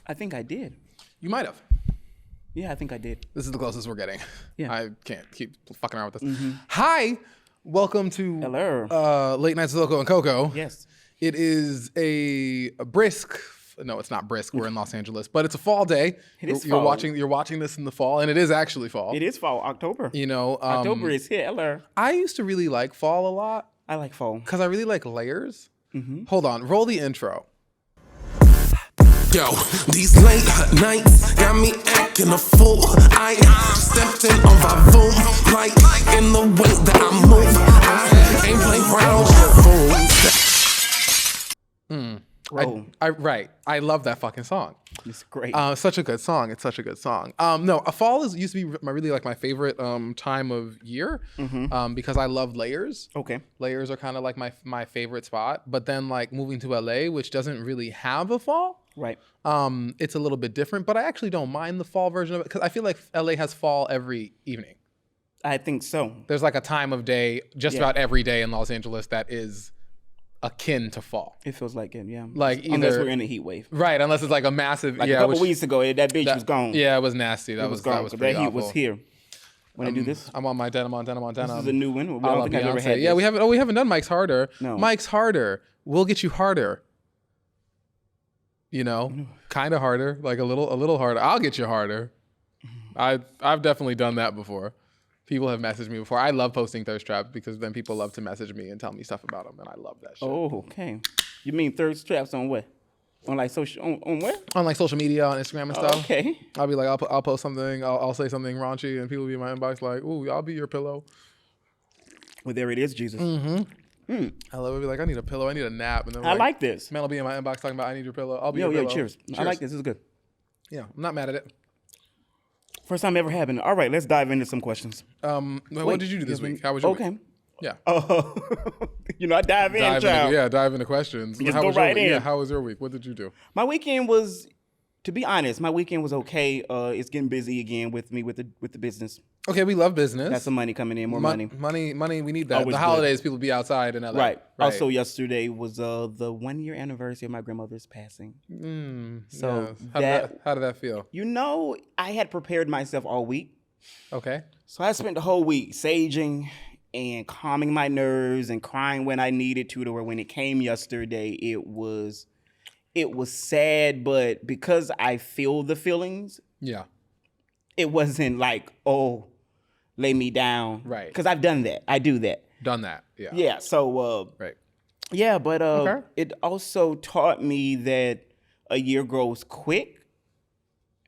I think I did. You might have. Yeah, I think I did. This is the closest we're getting. Yeah. I can't keep fucking around with this. Hi, welcome to Hello. Late Nights with Loco and Coco. Yes. It is a brisk. No, it's not brisk. We're in Los Angeles, but it's a fall day. It is You're fall. You're watching this in the fall, and it is actually fall. It is fall, October. You know, October is here. Hello. I used to really like fall a lot I like fall. because I really like layers. Hold on, roll the intro. Yo, these late nights got me acting a fool. I stepped in on my boom, like in the way that I move. I ain't playing around with fools. I love that fucking song. It's great. Such a good song. It's such a good song. No, a fall used to be really like my favorite time of year because I love layers. Okay. Layers are kind of like my favorite spot. But then like moving to LA, which doesn't really have a fall. Right. It's a little bit different, but I actually don't mind the fall version of it because I feel like LA has fall every evening. I think so. There's like a time of day just about every day in Los Angeles that is akin to fall. It feels like it, yeah. Like unless we're in a heat wave. Right, unless it's like a massive Like a couple weeks ago, that bitch was gone. Yeah, it was nasty. That It was gone. That was pretty that heat awful. was here. When I do this, I'm on my denim. this is a new one. I I don't love think I've ever Beyonce. had Yeah, this. we haven't done Mike's Harder. No. Mike's Harder. We'll get you harder. You know, kind of harder, like a little harder. I'll get you harder. I've definitely done that before. People have messaged me before. I love posting thirst traps because then people love to message me and tell me stuff about them, and I love that shit. Oh, okay. You mean thirst traps on what? On like social? On what? On like social media, on Instagram and stuff. Okay. I'll be like, I'll post something, I'll say something raunchy, and people will be in my inbox like, "Ooh, I'll be your pillow." Well, there it is, Jesus. I love it. Be like, I need a pillow, I need a nap, and then I like this. man will be in my inbox talking about, I need your pillow. I'll be Yo, your pillow. cheers. I like this. This is good. Yeah, I'm not mad at it. First time ever having it. All right, let's dive into some questions. What did you do this week? How was your week? Yeah. I dive in, child. Dive into questions. Just How go was your right week? in. Yeah, how was your week? What did you do? My weekend was, to be honest, was okay. It's getting busy again with me with the business. Okay, we love business. Got some money coming in, more money. Money, we need that. Always the good. holidays, people be outside in LA. Right. Also, yesterday was the 1 year anniversary of my grandmother's passing. So yes. How did that feel? I had prepared myself all week. Okay. So I spent the whole week saging and calming my nerves and crying when I needed to where when it came yesterday, it was sad, but because I feel the feelings, Yeah. it wasn't like, oh, lay me down. Right. Because I've done that. I do that. Done that. Yeah. Yeah. So, Right. yeah, but Okay. it also taught me that a year grows quick.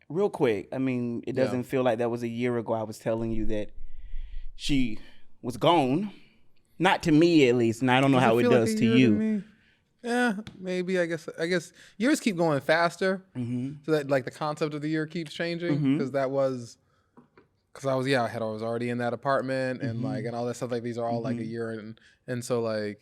Real quick. I mean, it doesn't feel like that was a year ago I was telling you that she was gone. Not to me, at least. And I don't know how it does to you. Yeah, maybe. I guess years keep going faster. So that like the concept of the year keeps changing because I was already in that apartment and like and all that stuff. Like these are all like a year and so like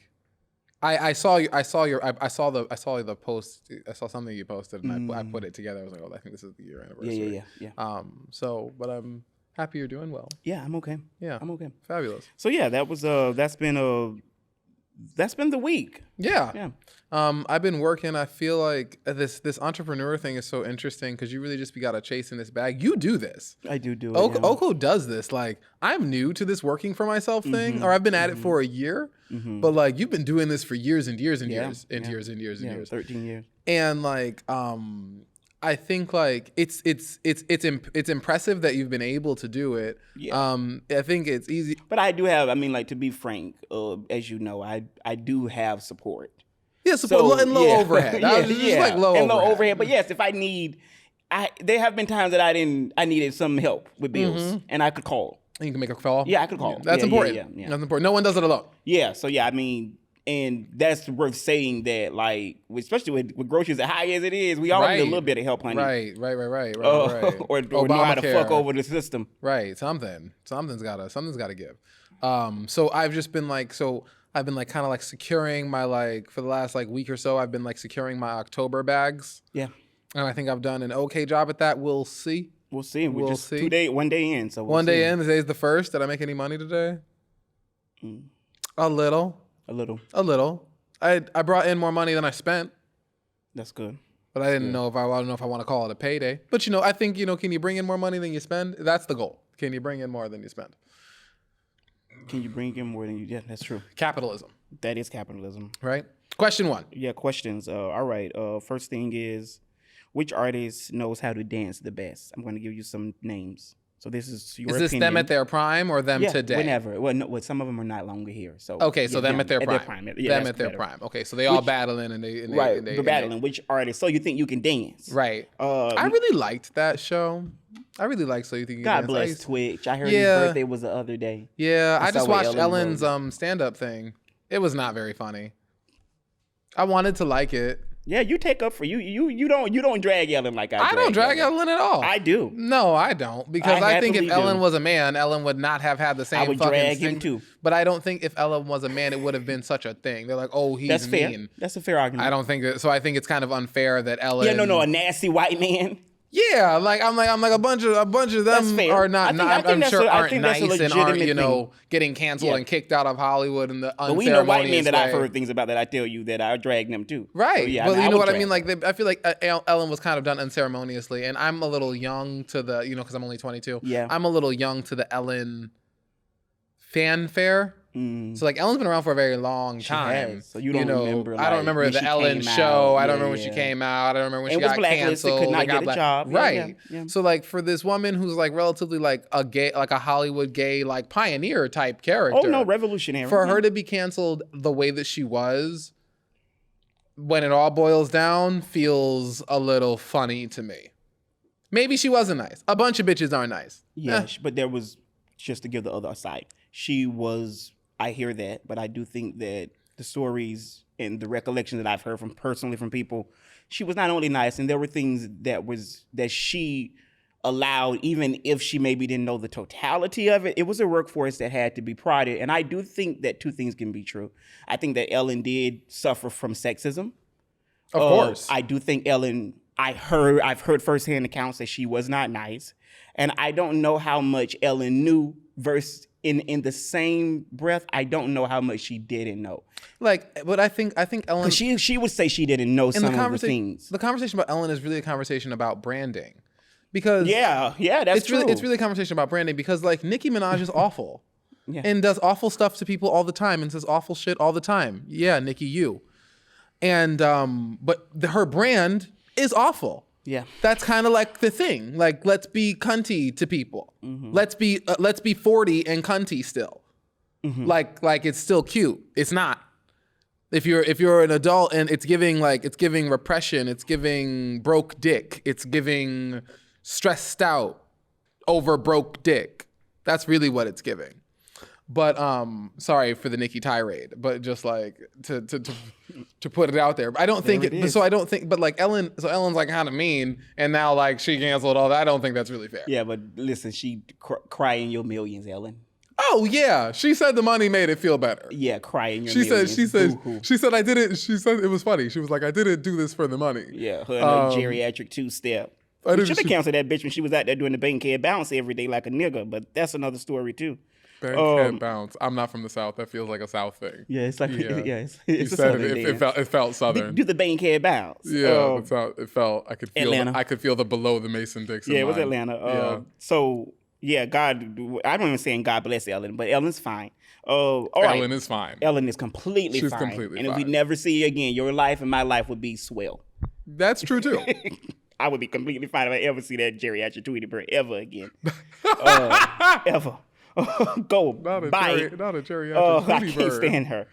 I saw the post. I saw something you posted and I put it together. I was like, oh, I think this is the year anniversary. Yeah. So, but I'm happy you're doing well. Yeah, I'm okay. Yeah, I'm okay. Fabulous. So yeah, that's been the week. Yeah. I've been working. I feel like this entrepreneur thing is so interesting because you really just got to chase in this bag. You do this. I do it. Oko does this. Like I'm new to this working for myself thing, or I've been at it for a year, but like you've been doing this for years and years and years and years and years and years. 13 years. And like I think like it's impressive that you've been able to do it. Yeah. I think it's easy. But I do have. I mean, like to be frank, as you know, I do have support. Yeah, support and low overhead. Just like low overhead. But yes, if I need, there have been times that I needed some help with bills, and I could call. And you can make a call. Yeah, I could call. That's important. Yeah. That's important. No one does it alone. Yeah. So yeah, I mean, and that's worth saying that, like, especially with groceries as high as it is, we all need a little bit of help, honey. Right. Or know how to fuck over the system. Right. Something's gotta give. So I've just been like, I've been like kind of like securing my like for the last like week or so. I've been like securing my October bags. Yeah. And I think I've done an okay job at that. We'll see. We'll see. We'll just see. 1 day in. So one day in. Today's the first. Did I make any money today? A little. I brought in more money than I spent. That's good. But I don't know if I want to call it a payday. But I think can you bring in more money than you spend? That's the goal. Can you bring in more than you spend? Can you bring in more than you? Yeah, that's true. Capitalism. That is capitalism. Right. Question 1. Yeah, questions. All right. First thing is, which artist knows how to dance the best? I'm going to give you some names. So this is your opinion. Is this them at their prime or them today? Whenever. Well, no, some of them are not longer here. So okay, so them at their prime. Yeah, them at their prime. Okay, so they all battling and they they're battling. Which artist? So you think you can dance? Right. I really liked that show. I really like So You Think You Can God Dance. bless Twitch. I heard his birthday was the other day. Yeah, I just watched Ellen's stand-up thing. It was not very funny. I wanted to like it. Yeah, you take up for you. You don't drag Ellen like I don't drag Ellen at all. I do. No, I don't. Because I think if Ellen was a man, Ellen would not have had the same I would fucking drag him too. But I don't think if Ellen was a man, it would have been such a thing. They're like, oh, he's That's fair. mean. That's a fair argument. I don't think that. So I think it's kind of unfair that Ellen. Yeah, no, a nasty white man. Yeah, I'm like a bunch of them are not. I'm sure aren't nice and aren't getting canceled and kicked out of Hollywood in the unceremonious But we know white men that way. I've heard things about that I tell you that I drag them too. Right. So, yeah, well, you know what I mean. Like I feel like Ellen was kind of done unceremoniously, and I'm a little young to the because I'm only 22. Yeah. I'm a little young to the Ellen fanfare. So like Ellen's been around for a very long time. So you don't remember. I don't remember the Ellen show. I don't remember when she came out. I don't remember when she got canceled. Could not get a job. Right. Yeah. So like for this woman who's like relatively like a gay, like a Hollywood gay like pioneer type character. Oh no, revolutionary. For her to be canceled the way that she was, when it all boils down, feels a little funny to me. Maybe she wasn't nice. A bunch of bitches aren't nice. Yeah, but there was, just to give the other side, she was. I hear that, but I do think that the stories and the recollection that I've heard from people, she was not only nice, and there were things that she allowed, even if she maybe didn't know the totality of it. It was a workforce that had to be prodded, and I do think that two things can be true. I think that Ellen did suffer from sexism. Of course, I do think Ellen. I've heard firsthand accounts that she was not nice, and I don't know how much Ellen knew versus. In the same breath, I don't know how much she didn't know. But I think Ellen. She would say she didn't know some of the things. The conversation about Ellen is really a conversation about branding, because that's true. It's really a conversation about branding because like Nicki Minaj is awful, and does awful stuff to people all the time and says awful shit all the time. Yeah, Nicki, you, and but her brand is awful. Yeah, that's kind of like the thing. Like, let's be cunty to people. Mm-hmm. Let's be 40 and cunty still. Mm-hmm. Like it's still cute. It's not. If you're an adult and it's giving repression. It's giving broke dick. It's giving stressed out over broke dick. That's really what it's giving. But sorry for the Nicki tirade, but just like to put it out there. I don't think but like Ellen's like kind of mean, and now like she canceled all that. I don't think that's really fair. Yeah, but listen, she cry in your millions, Ellen. Oh yeah, she said the money made it feel better. Yeah, cry in your millions. She said I didn't. She said it was funny. She was like, I didn't do this for the money. Yeah, her geriatric 2-step. You should have canceled that bitch when she was out there doing the bankhead bounce every day like a nigga, but that's another story too. Bankhead bounce. I'm not from the South. That feels like a South thing. Yeah, it's like it's a said Southern it felt Southern. Do the bankhead bounce. Yeah, it felt. I could feel. Atlanta. I could feel the below the Mason-Dixon. Yeah, it was Atlanta. So yeah, God. I'm not even saying God bless Ellen, but Ellen's fine. Ellen is fine. Ellen is completely fine. She's completely fine. And if we never see you again, your life and my life would be swell. That's true too. I would be completely fine if I ever see that geriatric Tweety Bird ever again. Ever. Go buy it. Not a geriatric I can't stand her.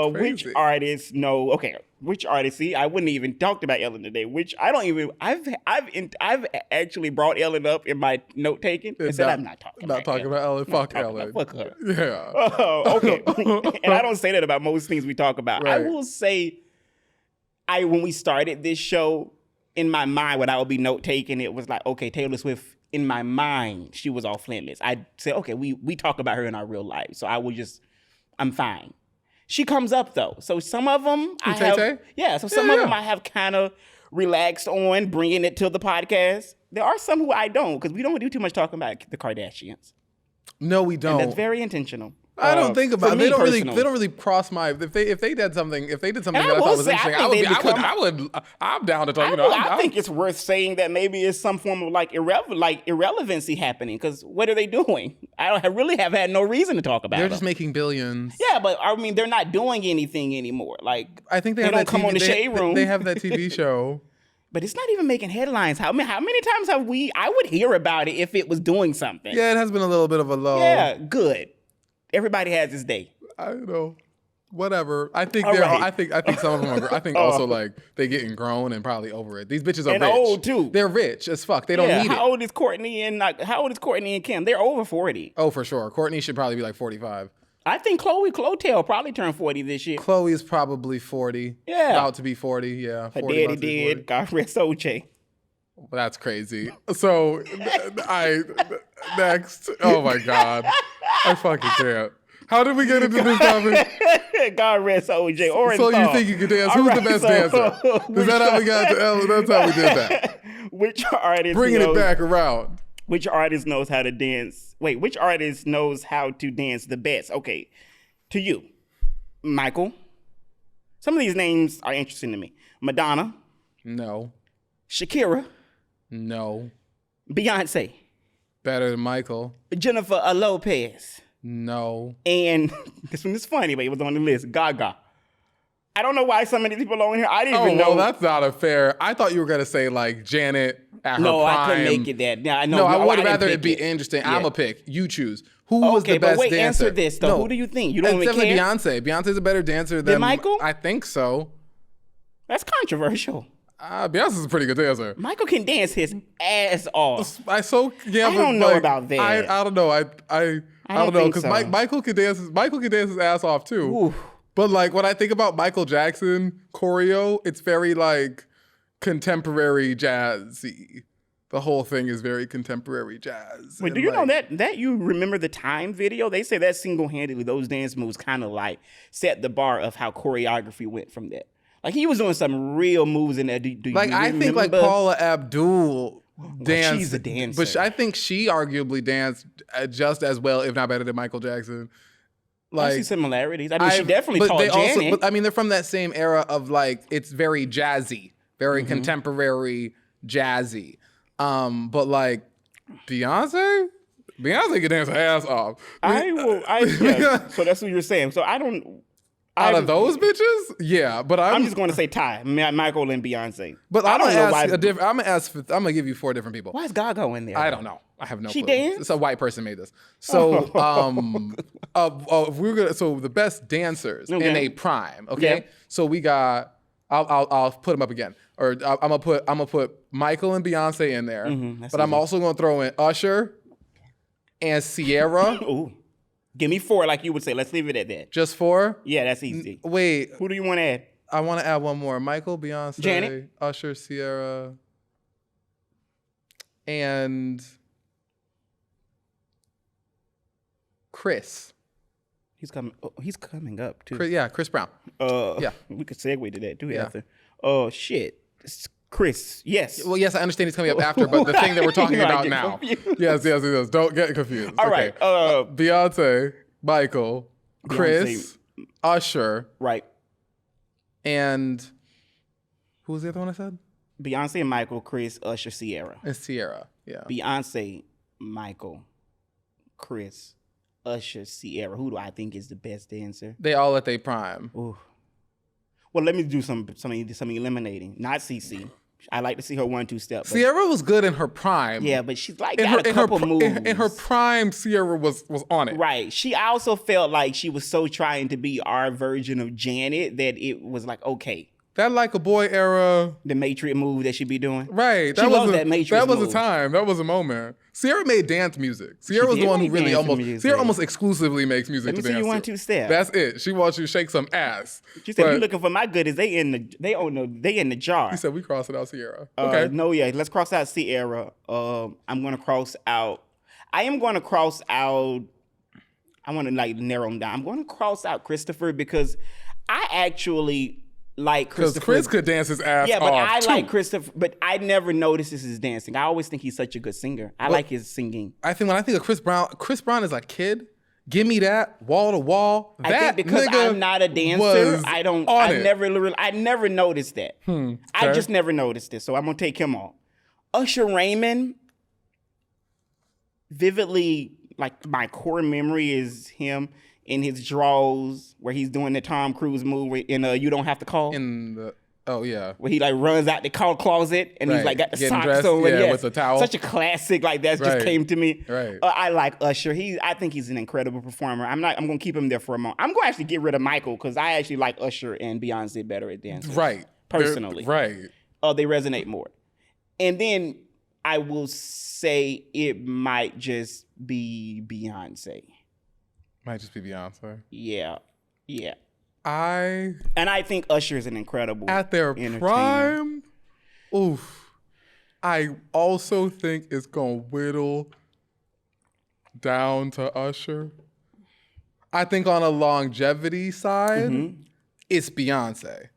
Which artists know? Okay, which artists? See, I wouldn't even talked about Ellen today. Which I don't even. I've actually brought Ellen up in my note taking and said I'm not talking about Ellen. Fuck Ellen. Fuck her. Yeah. Okay. And I don't say that about most things we talk about. Right. I will say, when we started this show, in my mind, when I would be note taking, it was like, okay, Taylor Swift. In my mind, she was off limits. I'd say, okay, we talk about her in our real life, so I'm fine. She comes up though, so some of them I have kind of relaxed on bringing it to the podcast. There are some who I don't, because we don't do too much talking about the Kardashians. No, we don't. And that's very intentional. I don't think about it. me They don't personally. really cross my if they did something that I I thought will was say, I interesting, think I'm down to talk. I think it's worth saying that maybe it's some form of irrelevancy happening, because what are they doing? I really have had no reason to talk about they're them. just making billions. Yeah, but I mean, they're not doing anything anymore. Like, I think they they have don't that come TV, on the Shade Room. They have that TV show. But it's not even making headlines. How many times have I would hear about it if it was doing something. Yeah, it has been a little bit of a low. Yeah, good. Everybody has his day. I don't know. Whatever. I think All they're. right. I think some of them are. I think also like they getting grown and probably over it. These bitches are And rich. old, too. They're rich as fuck. They don't need how it. old is Courtney and Kim? They're over 40. Oh, for sure. Courtney should probably be like 45. I think Clotel probably turned 40 this year. Chloe is probably 40. Yeah. About to be 40. Yeah. Her 40, daddy about to be 40. did. God rest OJ. Well, that's crazy. So, next. Oh my God. I fucking can't. How did we get into this topic? God rest OJ. Or So you think you can dance? Who's the best dancer? Is that how we got to Ellen? That's how we did that. Which artist Bringing knows, it back around. Which artist knows how to dance? Wait, which artist knows how to dance the best? Okay, to you, Michael. Some of these names are interesting to me. Madonna, No. Shakira, No. Beyonce, Better than Michael. Jennifer Lopez, No. and this one is funny, but it was on the list. Gaga. I don't know why so many people on here. I didn't even know. Well, that's not a fair. I thought you were gonna say like Janet at her No, prime. I couldn't make it that. Yeah, I know. No, I would didn't rather pick it be interesting. Yeah. I'm a pick. You choose. Who was Okay, the best but wait, dancer? answer this though. No. Who do you think? You don't It's even definitely care? Beyonce. Beyonce's a better dancer than Michael? I think so. That's controversial. Beyonce's a pretty good dancer. Michael can dance his ass off. I don't know about that. I don't know. I don't know think because so. Michael can dance. Michael can dance his ass off too. Oof. But like when I think about Michael Jackson choreo, it's very like contemporary jazzy. The whole thing is very contemporary jazz. Wait, And, do you know like, that you remember the Time video? They say that single-handedly, those dance moves kind of like set the bar of how choreography went from that. Like he was doing some real moves in there. Do Like you I think like remember? Paula Abdul danced. she's a dancer. But I think she arguably danced just as well, if not better, than Michael Jackson. I see similarities. I mean, she definitely taught Janet. But I mean, they're from that same era of like it's very jazzy, very contemporary jazzy. But like Beyonce can dance her ass off. Yeah, so that's what you're saying. So I don't. Out of those bitches, yeah. But I'm just going to say Ty, Michael and Beyonce. But I I'm don't gonna know ask why. a different. I'm gonna give you 4 different people. Why is Gaga in there? I don't know. I have no She clue. danced? It's a white person made this. So, if we're gonna, so the best dancers in Okay. a prime. Okay. Yeah. So we got. I'll put them up again, or I'm gonna put Michael and Beyonce in there. that's But I'm easy. also gonna throw in Usher and Sierra. Ooh, give me 4, like you would say. Let's leave it at that. Just 4. Yeah, that's easy. Wait, Who do you want to add? I want to add one more. Michael, Beyonce, Janet? Usher, Sierra, and Chris. He's coming. Oh, he's coming up too. Chris Brown. Yeah. we could segue to that too. Yeah. After. Oh shit, it's Chris. Yes. Well, yes, I understand he's coming up after, but the thing that we're talking You know, I about get now. confused. Yes. Don't get confused. All right, Beyonce, Michael, Chris, Usher, Right. and who was the other one I said? Beyonce and Michael, Chris, Usher, Sierra. And Sierra. Yeah. Beyonce, Michael, Chris, Usher, Sierra. Who do I think is the best dancer? They all at their prime. Ooh. Well, let me do some eliminating. Not CeCe. I like to see her 1-2 step. But Sierra was good in her prime. yeah, but she's like got a couple moves. In her prime, Sierra was on it. Right. She also felt like she was so trying to be our version of Janet that it was like, okay, That Like a Boy era. the Matrix move that she be doing. Right. She loves that Matrix That was move. a time. That was a moment. Sierra made dance music. Sierra was did the one who make really dance almost. music. Sierra almost exclusively makes music Let me to see dance you to. 1-2 step. That's it. She wants you to shake some ass. She said, But "You looking for my goodies? They in the jar." He said we crossing out Sierra. Okay. No, yeah. Let's cross out Sierra. I'm gonna cross out. I am gonna cross out. I want to like narrow them down. I'm gonna cross out Christopher because I actually like Because Christopher. Chris could dance his ass Yeah, but off I too. like Christopher. But I never notices his dancing. I always think he's such a good singer. I like his singing. I think when I think of Chris Brown is a kid, Give me that wall to wall. I think because I'm not a dancer, I never noticed that. Okay. I just never noticed it, so I'm gonna take him off. Usher Raymond, vividly, like my core memory is him in his draws where he's doing the Tom Cruise movie in You Don't Have to Call. Where he like runs out the closet and he's like got the Getting socks dressed, on. with the towel. Such a classic, like that just came to me. Right. I like Usher. I think he's an incredible performer. I'm gonna keep him there for a moment. I'm gonna actually get rid of Michael because I actually like Usher and Beyonce better at dancing. Right. Personally. Right. They resonate more. And then I will say it might just be Beyonce. Might just be Beyonce. Yeah. I think Usher is an incredible at their prime. Oof. I also think it's gonna whittle down to Usher. I think on a longevity side, it's Beyonce.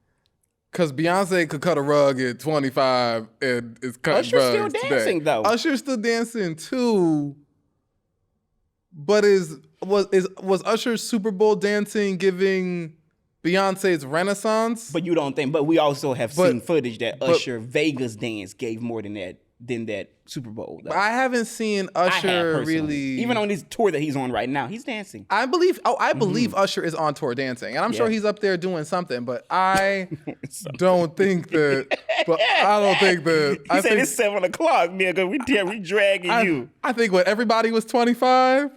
Because Beyonce could cut a rug at 25 and is cutting Usher's rugs still today. dancing though. Usher's still dancing too. But was Usher's Super Bowl dancing giving Beyonce's Renaissance? But you don't think? But we also have seen footage that Usher Vegas dance gave more than that Super Bowl. Though. I haven't seen Usher really. Even on this tour that he's on right now, he's dancing. I believe Usher is on tour dancing, and I'm sure he's up there doing something. But I don't think that. But I don't think that. He said it's 7 o'clock, nigga. We dragging you. I think when everybody was 25.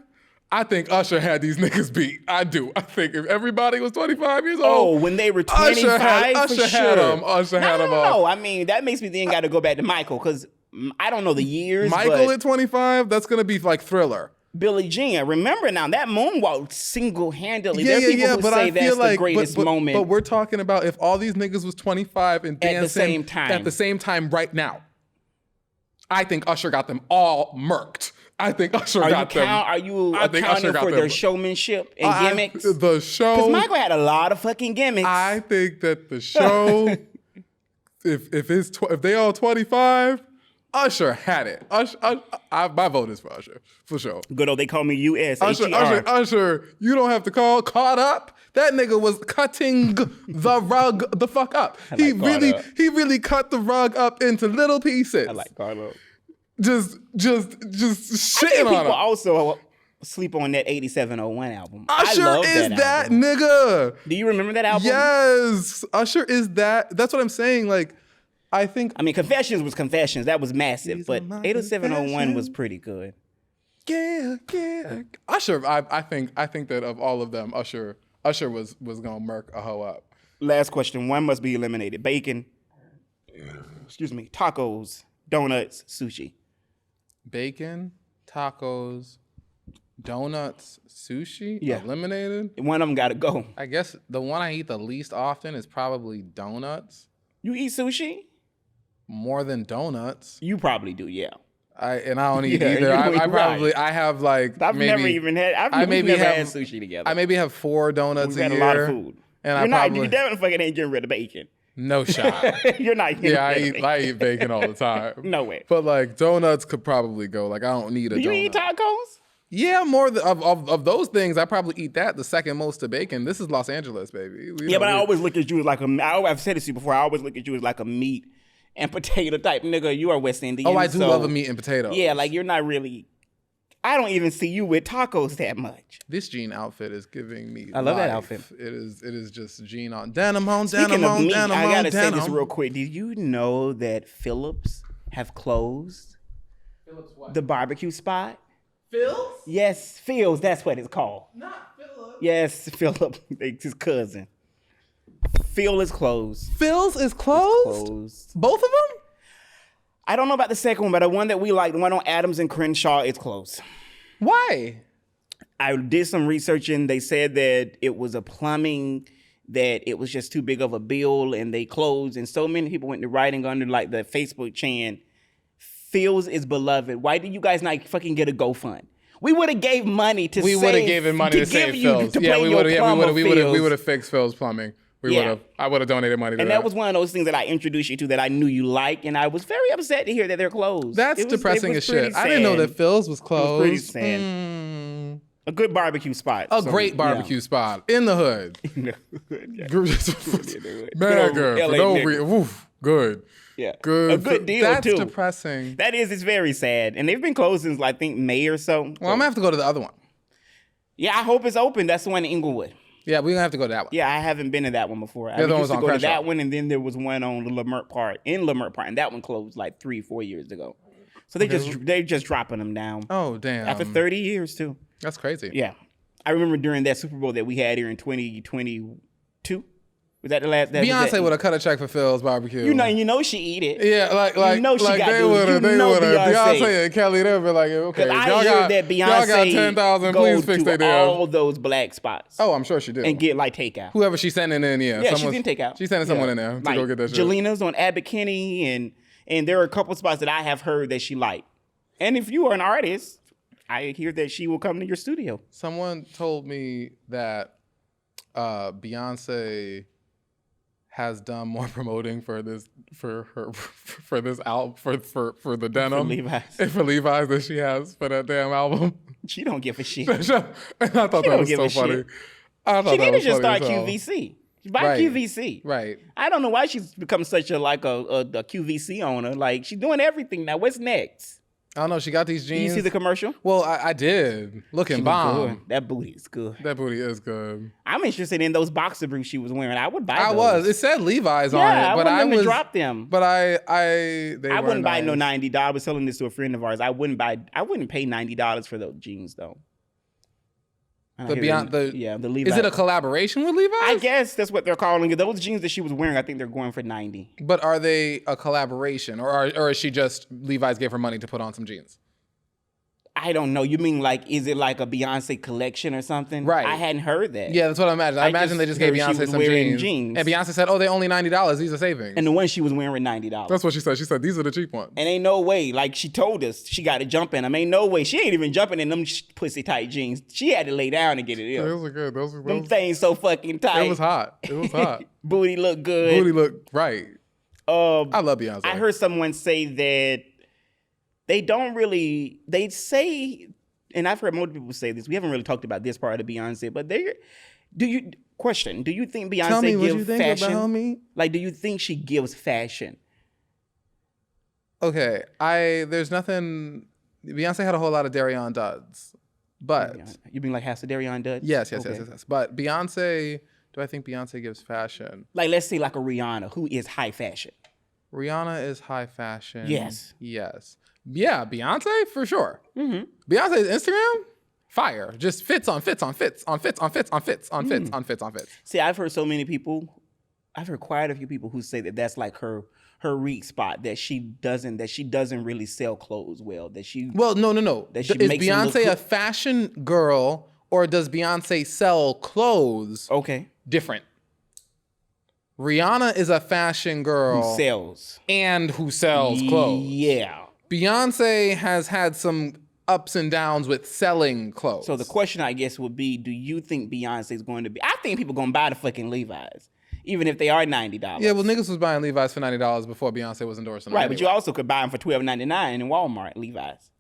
I think Usher had these niggas beat. I do. I think if everybody was 25 years old. When they were 25, Usher had them. Usher had them all. No, I mean, that makes me then got to go back to Michael, because I don't know the years. Michael at 25, that's going to be like Thriller. Billie Jean, remember now, that moonwalk single-handedly. There are people who say that's the greatest moment. But we're talking about if all these niggas was 25 and dancing at the same time right now. I think Usher got them all murked. I think Usher got them. Are you accounting for their showmanship and gimmicks? The show. Because Michael had a lot of fucking gimmicks. I think that the show, if they all 25, Usher had it. My vote is for Usher, for sure. Good old, they call me US. Usher, you don't have to caught up. That nigga was cutting the rug the fuck up. He really cut the rug up into little pieces. I like Carlo. Just shitting on him. People also sleep on that 8701 album. Usher is that nigga. Do you remember that album? Yes. Usher is that. That's what I'm saying. Like, I mean, Confessions was Confessions. That was massive. But 8701 was pretty good. Yeah. Usher, I think that of all of them, Usher was gonna murk a hoe up. Last question. One must be eliminated. Bacon. Excuse me. Tacos, donuts, sushi. Bacon, tacos, donuts, sushi. Yeah. Eliminated. One of them got to go. I guess the one I eat the least often is probably donuts. You eat sushi? More than donuts. You probably do, yeah. I don't eat either. I have like I've never had sushi together. I maybe have 4 donuts a year. We've had a lot of food. And you definitely fucking ain't getting rid of bacon. No shot. You're not getting rid of bacon. I eat bacon all the time. No way. But like donuts could probably go. Like I don't need a donut. Do you eat tacos? Yeah, more of those things. I probably eat that the second most to bacon. This is Los Angeles, baby. But I always look at you as like I've said this to you before. I always look at you as like a meat and potato type nigga. You are West Indian. Oh, I do love a meat and potato. Yeah, like you're not really. I don't even see you with tacos that much. This jean outfit is giving me. I love life. that outfit. It is just jean on denim on Speaking denim of on meat, denim I on gotta denim. say this real quick. Did you know that Phillips have closed? Phillips what? The barbecue spot. Phil's? Yes, Phil's. That's what it's called. Not Phillips. Yes, Philip, his cousin. Phil is closed. Phil's is closed? Both of them? I don't know about the second one, but the one that we like, the one on Adams and Crenshaw, is closed. Why? I did some researching. They said that it was a plumbing, that it was just too big of a bill, and they closed. And so many people went to writing under like the Facebook chant, Phil's is beloved. Why did you guys not fucking get a GoFund? We would have gave money to We would have given money to save Phil's. Yeah, we would have fixed Phil's plumbing. I would have donated money to that. And that was one of those things that I introduced you to that I knew you liked, and I was very upset to hear that they're closed. That's depressing as shit. I didn't know that Phil's was closed. It was pretty sad. A good barbecue spot. A great barbecue spot in the hood. Man, good. For no reason. Woof. Good. Yeah. Good. A good deal, That's too. That's depressing. That is. It's very sad. And they've been closed since, I think, May or so. Well, I'm going to have to go to the other one. Yeah, I hope it's open. That's the one in Inglewood. Yeah, we're going to have to go to that one. Yeah, I haven't been to that one before. The other one was on go to Crenshaw. that one, and then there was one on the Lamert Park, and that one closed like 3-4 years ago. So they're just dropping them down. Oh, damn. After 30 years, too. That's crazy. Yeah. I remember during that Super Bowl that we had here in 2022. Was that the last? Beyonce would have cut a check for Phil's barbecue. You know she eat it. Yeah, like she got they would have. Beyonce and Kelly, they'd be like, okay, I hear that Beyonce y'all got 10,000. Please fix their deal. All those black spots. Oh, I'm sure she did. And get like takeout. Whoever she's sending in, yeah, she's in takeout. She's sending someone in there to go get that shit. Jelena's on Abbott Kinney, and there are a couple spots that I have heard that she liked. And if you are an artist, I hear that she will come to your studio. Someone told me that Beyonce has done more promoting for this album for the denim for Levi's than she has for that damn album. She don't give a shit. And I thought that was so funny. She need to just start QVC. Buy QVC. Right. I don't know why she's become such a QVC owner. Like, she's doing everything now. What's next? I don't know. She got these jeans. Did you see the commercial? Well, I did. Looking bomb. Good. That booty is good. That booty is good. I'm interested in those boxer briefs she was wearing. I would buy those. It said Levi's on it. Yeah, but I wouldn't drop them. But I wouldn't buy no $90. I was selling this to a friend of ours. I wouldn't pay $90 for those jeans though. The Levi's. Is it a collaboration with Levi's? I guess that's what they're calling it. Those jeans that she was wearing, I think they're going for $90. But are they a collaboration, or is she just Levi's gave her money to put on some jeans? I don't know. You mean is it like a Beyonce collection or something? Right. I hadn't heard that. Yeah, that's what I imagine. I imagine they just gave Beyonce some jeans. And Beyonce said, they're only $90. These are savings. And the ones she was wearing were $90. That's what she said. She said, these are the cheap ones. And ain't no way. Like, she told us she got to jump in them. Ain't no way. She ain't even jumping in them pussy tight jeans. She had to lay down and get it in. Those were good. Them things so fucking tight. It was hot. Booty looked good. Booty looked right. I love Beyonce. I heard someone say that they say, and I've heard more people say this, we haven't really talked about this part of Beyonce, but do you think Beyonce Tell me gives what you think fashion? About me? Like, do you think she gives fashion? Okay, there's nothing, Beyonce had a whole lot of Darion duds, but. You mean like Hasta Darion duds? Yes. But Beyonce, do I think Beyonce gives fashion? Like, let's say like a Rihanna, who is high fashion. Rihanna is high fashion. Yes. Yeah, Beyonce for sure. Mm-hmm. Beyonce's Instagram, fire. Just fits on fits. See, I've heard quite a few people who say that that's like her weak spot, that she doesn't really sell clothes well. No. Is Beyonce a fashion girl, or does Beyonce sell clothes? Okay. Different. Rihanna is a fashion girl who sells clothes. Yeah. Beyonce has had some ups and downs with selling clothes. So the question, I guess, would be, do you think Beyonce is going to be... I think people going to buy the fucking Levi's, even if they are $90. Yeah, well, niggas was buying Levi's for $90 before Beyonce was endorsing them. Right, anyway. But you also could buy them for $12.99 in Walmart, Levi's.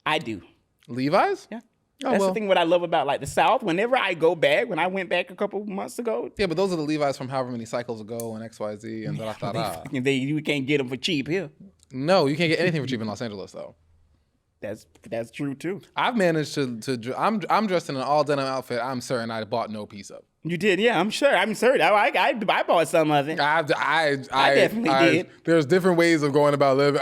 I do. Levi's? Yeah. That's the thing what I love about like the South. Whenever I go back, when I went back a couple months ago. Yeah, but those are the Levi's from however many cycles ago and XYZ and da-da-da-da. You can't get them for cheap here. No, you can't get anything for cheap in Los Angeles though. That's true too. I've managed to I'm dressed in an all denim outfit. I'm certain I bought no piece of. You did, yeah. I'm sure. I bought some of it. I definitely did. There's different ways of going about living.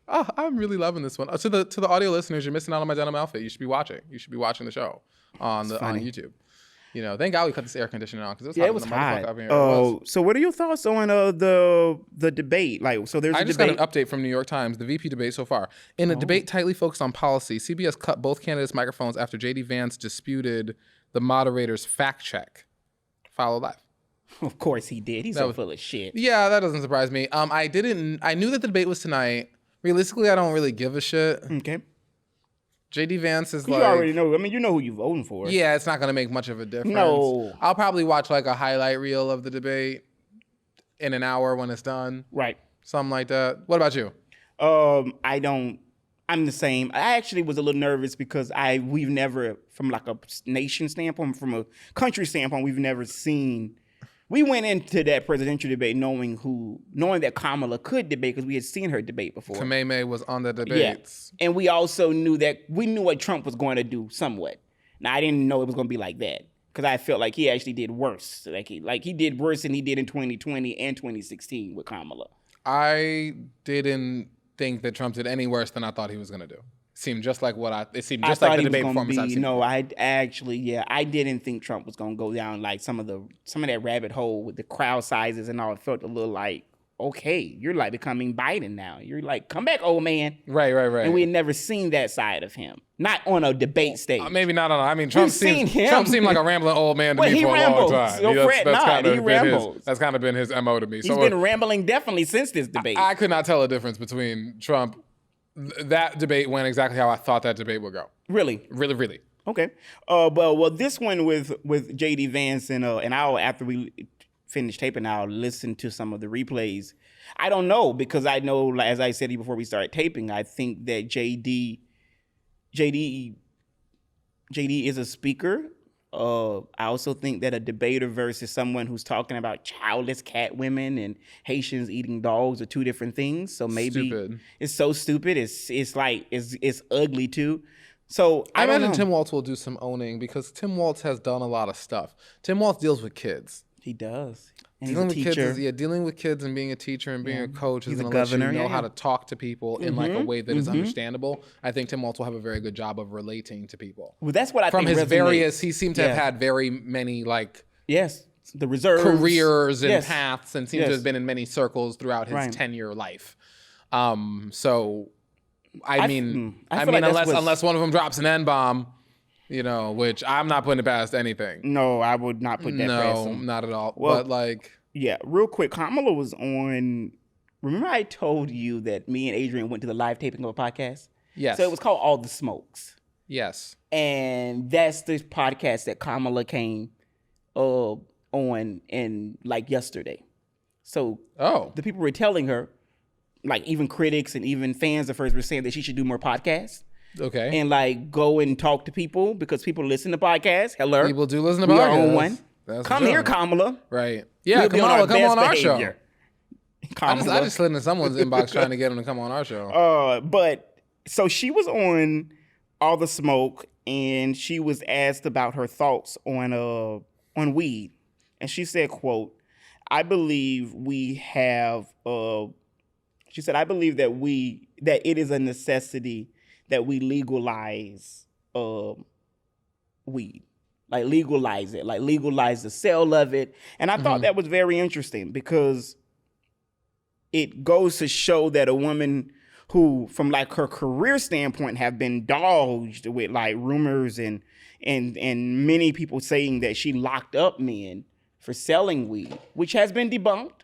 I'm really loving this one. To the audio listeners, you're missing out on my denim outfit. You should be watching. You should be watching the show on YouTube. You know, thank God we cut this air conditioning on because it was hot. Up here. Oh, so what are your thoughts on the debate? Like, so there's. I just got an update from New York Times. The VP debate so far. In a debate tightly focused on policy, CBS cut both candidates' microphones after J.D. Vance disputed the moderator's fact check. Follow live. Of course he did. He's so full of shit. Yeah, that doesn't surprise me. I knew that the debate was tonight. Realistically, I don't really give a shit. Okay. J.D. Vance is you already know. I mean, you know who you're voting for. Yeah, it's not going to make much of a difference. No. I'll probably watch like a highlight reel of the debate in an hour when it's done. Right. Something like that. What about you? I I'm the same. I actually was a little nervous because we've never, from like a nation standpoint, from a country standpoint, we've never seen. We went into that presidential debate knowing that Kamala could debate because we had seen her debate before. Kameme was on the debates. Yeah. And we also knew what Trump was going to do somewhat. Now, I didn't know it was going to be like that because I felt like he actually did worse. Like he did worse than he did in 2020 and 2016 with Kamala. I didn't think that Trump did any worse than I thought he was going to do. It seemed just like the debate performance I've seen. No, I didn't think Trump was going to go down like some of that rabbit hole with the crowd sizes and all. It felt a little like, okay, you're like becoming Biden now. You're like, come back, old man. Right. And we had never seen that side of him. Not on a debate stage. Maybe not on. I mean, Trump seemed like a rambling old man to me for a long time. He rambles. That's kind of been his MO to me. He's been rambling definitely since this debate. I could not tell a difference between Trump. That debate went exactly how I thought that debate would go. Really? Really. Okay. Well, this one with JD Vance and I'll, after we finish taping, I'll listen to some of the replays. I don't know because I know, as I said before we started taping, I think that JD is a speaker. I also think that a debater versus someone who's talking about childless cat women and Haitians eating dogs are two different things. So maybe it's so stupid. It's ugly too. So I imagine Tim Walz will do some owning because Tim Walz has done a lot of stuff. Tim Walz deals with kids. He does. And dealing he's a with teacher. kids dealing with kids and being a teacher and being a coach is He's a going to let you governor. know how to talk to people in like a way that is understandable. I think Tim Walz will have a very good job of relating to people. Well, that's what I think resonates. Various, he seemed to have had very many the reserves, careers and paths, and seems to have been in many circles throughout his 10-year life. So I mean, unless one of them drops an N-bomb, which I'm not putting it past anything. No, I would not put that past him. No, not at all. Well, but real quick, Kamala was on. Remember I told you that me and Adrian went to the live taping of a podcast? Yes. So it was called All the Smokes. Yes. And that's the podcast that Kamala came on in yesterday. So the people were telling her, even critics and even fans at first were saying that she should do more podcasts. Okay. And go and talk to people because people listen to podcasts. Hello. People do listen to podcasts. We are on one. That's come here, Kamala. Right. Yeah, Kamala, come on our show. Kamala. I just slid into someone's inbox trying to get them to come on our show. But so she was on All the Smoke and she was asked about her thoughts on weed. And she said, quote, I believe we have she said, I believe that it is a necessity that we legalize weed. Legalize it. Legalize the sale of it. And I thought that was very interesting because it goes to show that a woman who, from her career standpoint, have been dogged with rumors and many people saying that she locked up men for selling weed, which has been debunked.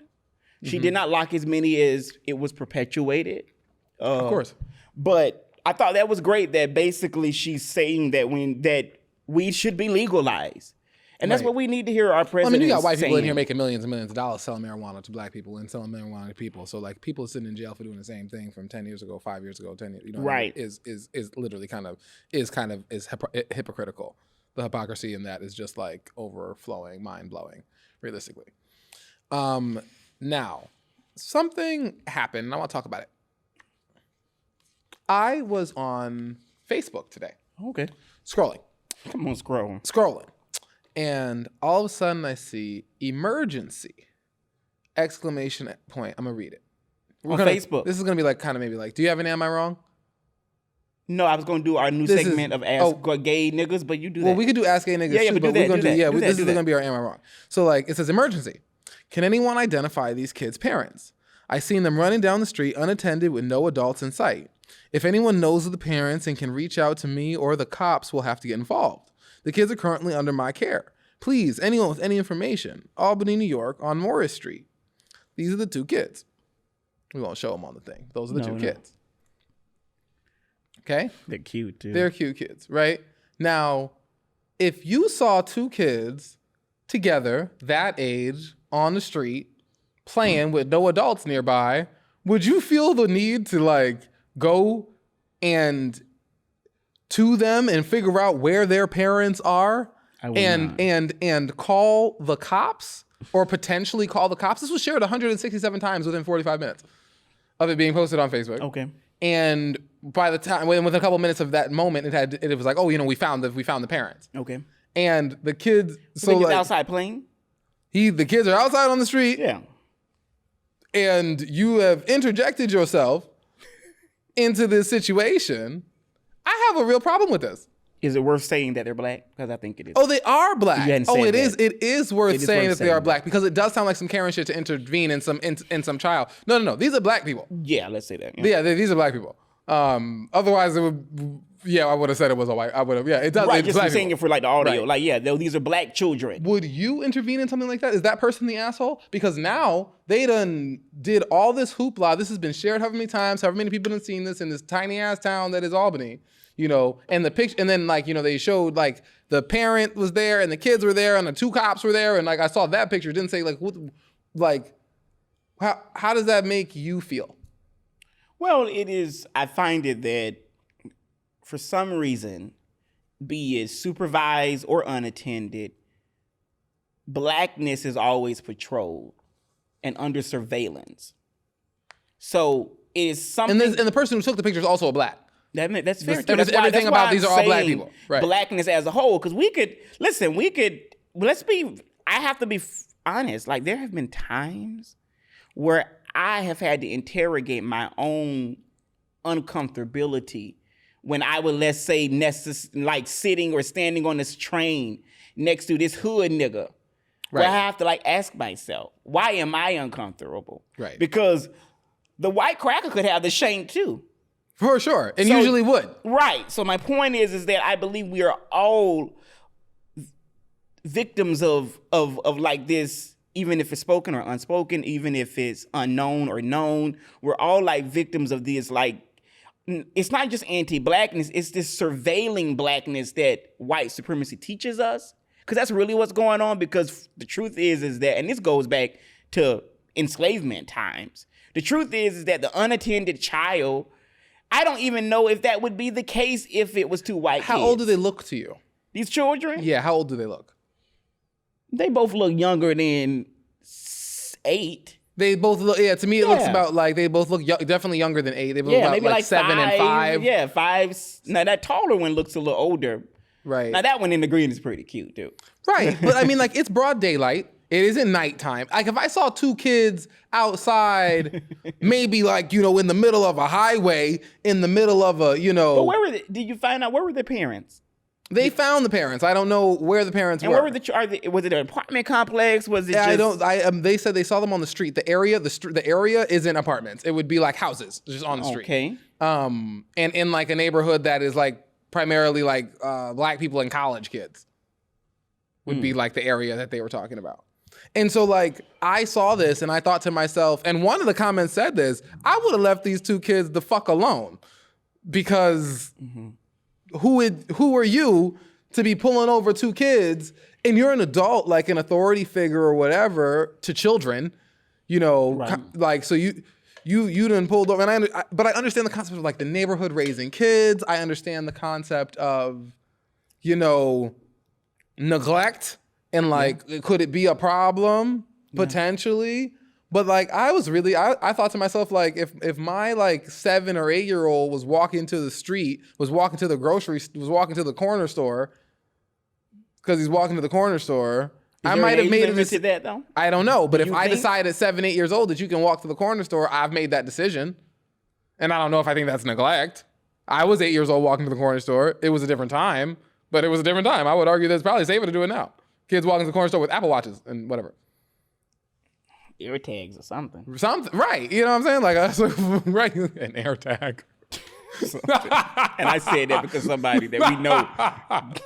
She did not lock as many as it was perpetuated. Of course. But I thought that was great that basically she's saying that weed should be legalized. And that's what we need to hear our president you got white people saying. in here making millions and millions of dollars selling marijuana to black people and selling marijuana to people. So people sitting in jail for doing the same thing from 10 years ago, 5 years ago, 10 years, right. is literally is hypocritical. The hypocrisy in that is just overflowing, mind-blowing, realistically. Now, something happened, and I want to talk about it. I was on Facebook today. Okay. Scrolling. Come on, Scrolling. And all of a sudden I see emergency! Exclamation point. I'm going to read it. Facebook. This is going to be do you have any Am I Wrong? No, I was going to do our new segment of Ask Gay Niggas, but you do that. Well, we could do Ask Gay Niggas too, but we're going to do this is going to be our Am I Wrong? So it says emergency. Can anyone identify these kids' parents? I seen them running down the street unattended with no adults in sight. If anyone knows of the parents and can reach out to me or the cops, will have to get involved. The kids are currently under my care. Please, anyone with any information. Albany, New York, on Morris Street. These are the two kids. We won't show them on the thing. Those are the two kids. Okay? They're cute, too. They're cute kids, right? Now, if you saw two kids together, that age, on the street, playing with no adults nearby, would you feel the need to go and to them and figure out where their parents are and call the cops or potentially call the cops. This was shared 167 times within 45 minutes of it being posted on Facebook. Okay. And by the time, within a couple minutes of that moment, it was like, oh, we found the parents. Okay. And the kids, so like outside playing. The kids are outside on the street. Yeah. And you have interjected yourself into this situation. I have a real problem with this. Is it worth saying that they're black? Because I think it is. Oh, they are black. Oh, it is. That. It is worth saying that they are black because it does sound like some Karen shit to intervene in some child. No. These are black people. Yeah, let's say that. Yeah, these are black people. Otherwise, it would. Yeah, I would have said it was a white. I would have. Yeah, it does. Right, it's just black saying people. it for like the audio. Right. Like, yeah, these are black children. Would you intervene in something like that? Is that person the asshole? Because now they done did all this hoopla. This has been shared however many times. However many people have seen this in this tiny ass town that is Albany. And the picture, and then they showed like the parent was there and the kids were there and the two cops were there and like I saw that picture. It didn't say how does that make you feel? Well, it is. I find it that for some reason, be it supervised or unattended, blackness is always patrolled and under surveillance. So it is something. And the person who took the picture is also a black. That's fair. Everything about these are all black people. Right. Blackness as a whole, because I have to be honest. Like there have been times where I have had to interrogate my own uncomfortability when I would, let's say, like sitting or standing on this train next to this hood nigga. Right. Where I have to like ask myself, why am I uncomfortable? Right. Because the white cracker could have the shank too. For sure. And usually would. Right. So my point is that I believe we are all victims of like this, even if it's spoken or unspoken, even if it's unknown or known. We're all like victims of this, like, it's not just anti-blackness, it's this surveilling blackness that white supremacy teaches us. Because that's really what's going on, because the truth is that, and this goes back to enslavement times, the truth is that the unattended child, I don't even know if that would be the case if it was two white kids. How old do they look to you? These children? Yeah, how old do they look? They both look younger than 8. They both look, to me it looks about like, they both look definitely younger than 8. They both look maybe like 7 and 5. Yeah, 5. Now that taller one looks a little older. Right. Now that one in the green is pretty cute too. Right, but I mean like it's broad daylight. It isn't nighttime. Like if I saw two kids outside, maybe like, in the middle of a highway, in the middle of a, But where were they? Did you find out where were their parents? They found the parents. I don't know where the parents were. And where were was it an apartment complex? Was it they said they saw them on the street. The area isn't apartments. It would be like houses just on the street. Okay. And in like a neighborhood that is like primarily like black people and college kids would be like the area that they were talking about. And so like I saw this and I thought to myself, and one of the comments said this, I would have left these two kids the fuck alone, because who are you to be pulling over two kids, and you're an adult, like an authority figure or whatever to children, right. Like so you done pulled over, and but I understand the concept of like the neighborhood raising kids. I understand the concept of neglect. And like, could it be a problem potentially? But like, I thought to myself, like, if my like 7 or 8 year old was walking to the street, was walking to the corner store, because he's walking to the corner store, I might have made a decision. That though? I don't know, but if I decide at 7, 8 years old that you can walk to the corner store, I've made that decision, and I don't know if I think that's neglect. I was 8 years old walking to the corner store. It was a different time, but it was a different time. I would argue that it's probably safer to do it now. Kids walking to the corner store with Apple Watches and whatever. Air tags or something. Right. You know what I'm saying? Like, right. An air tag. And I said that because somebody that we know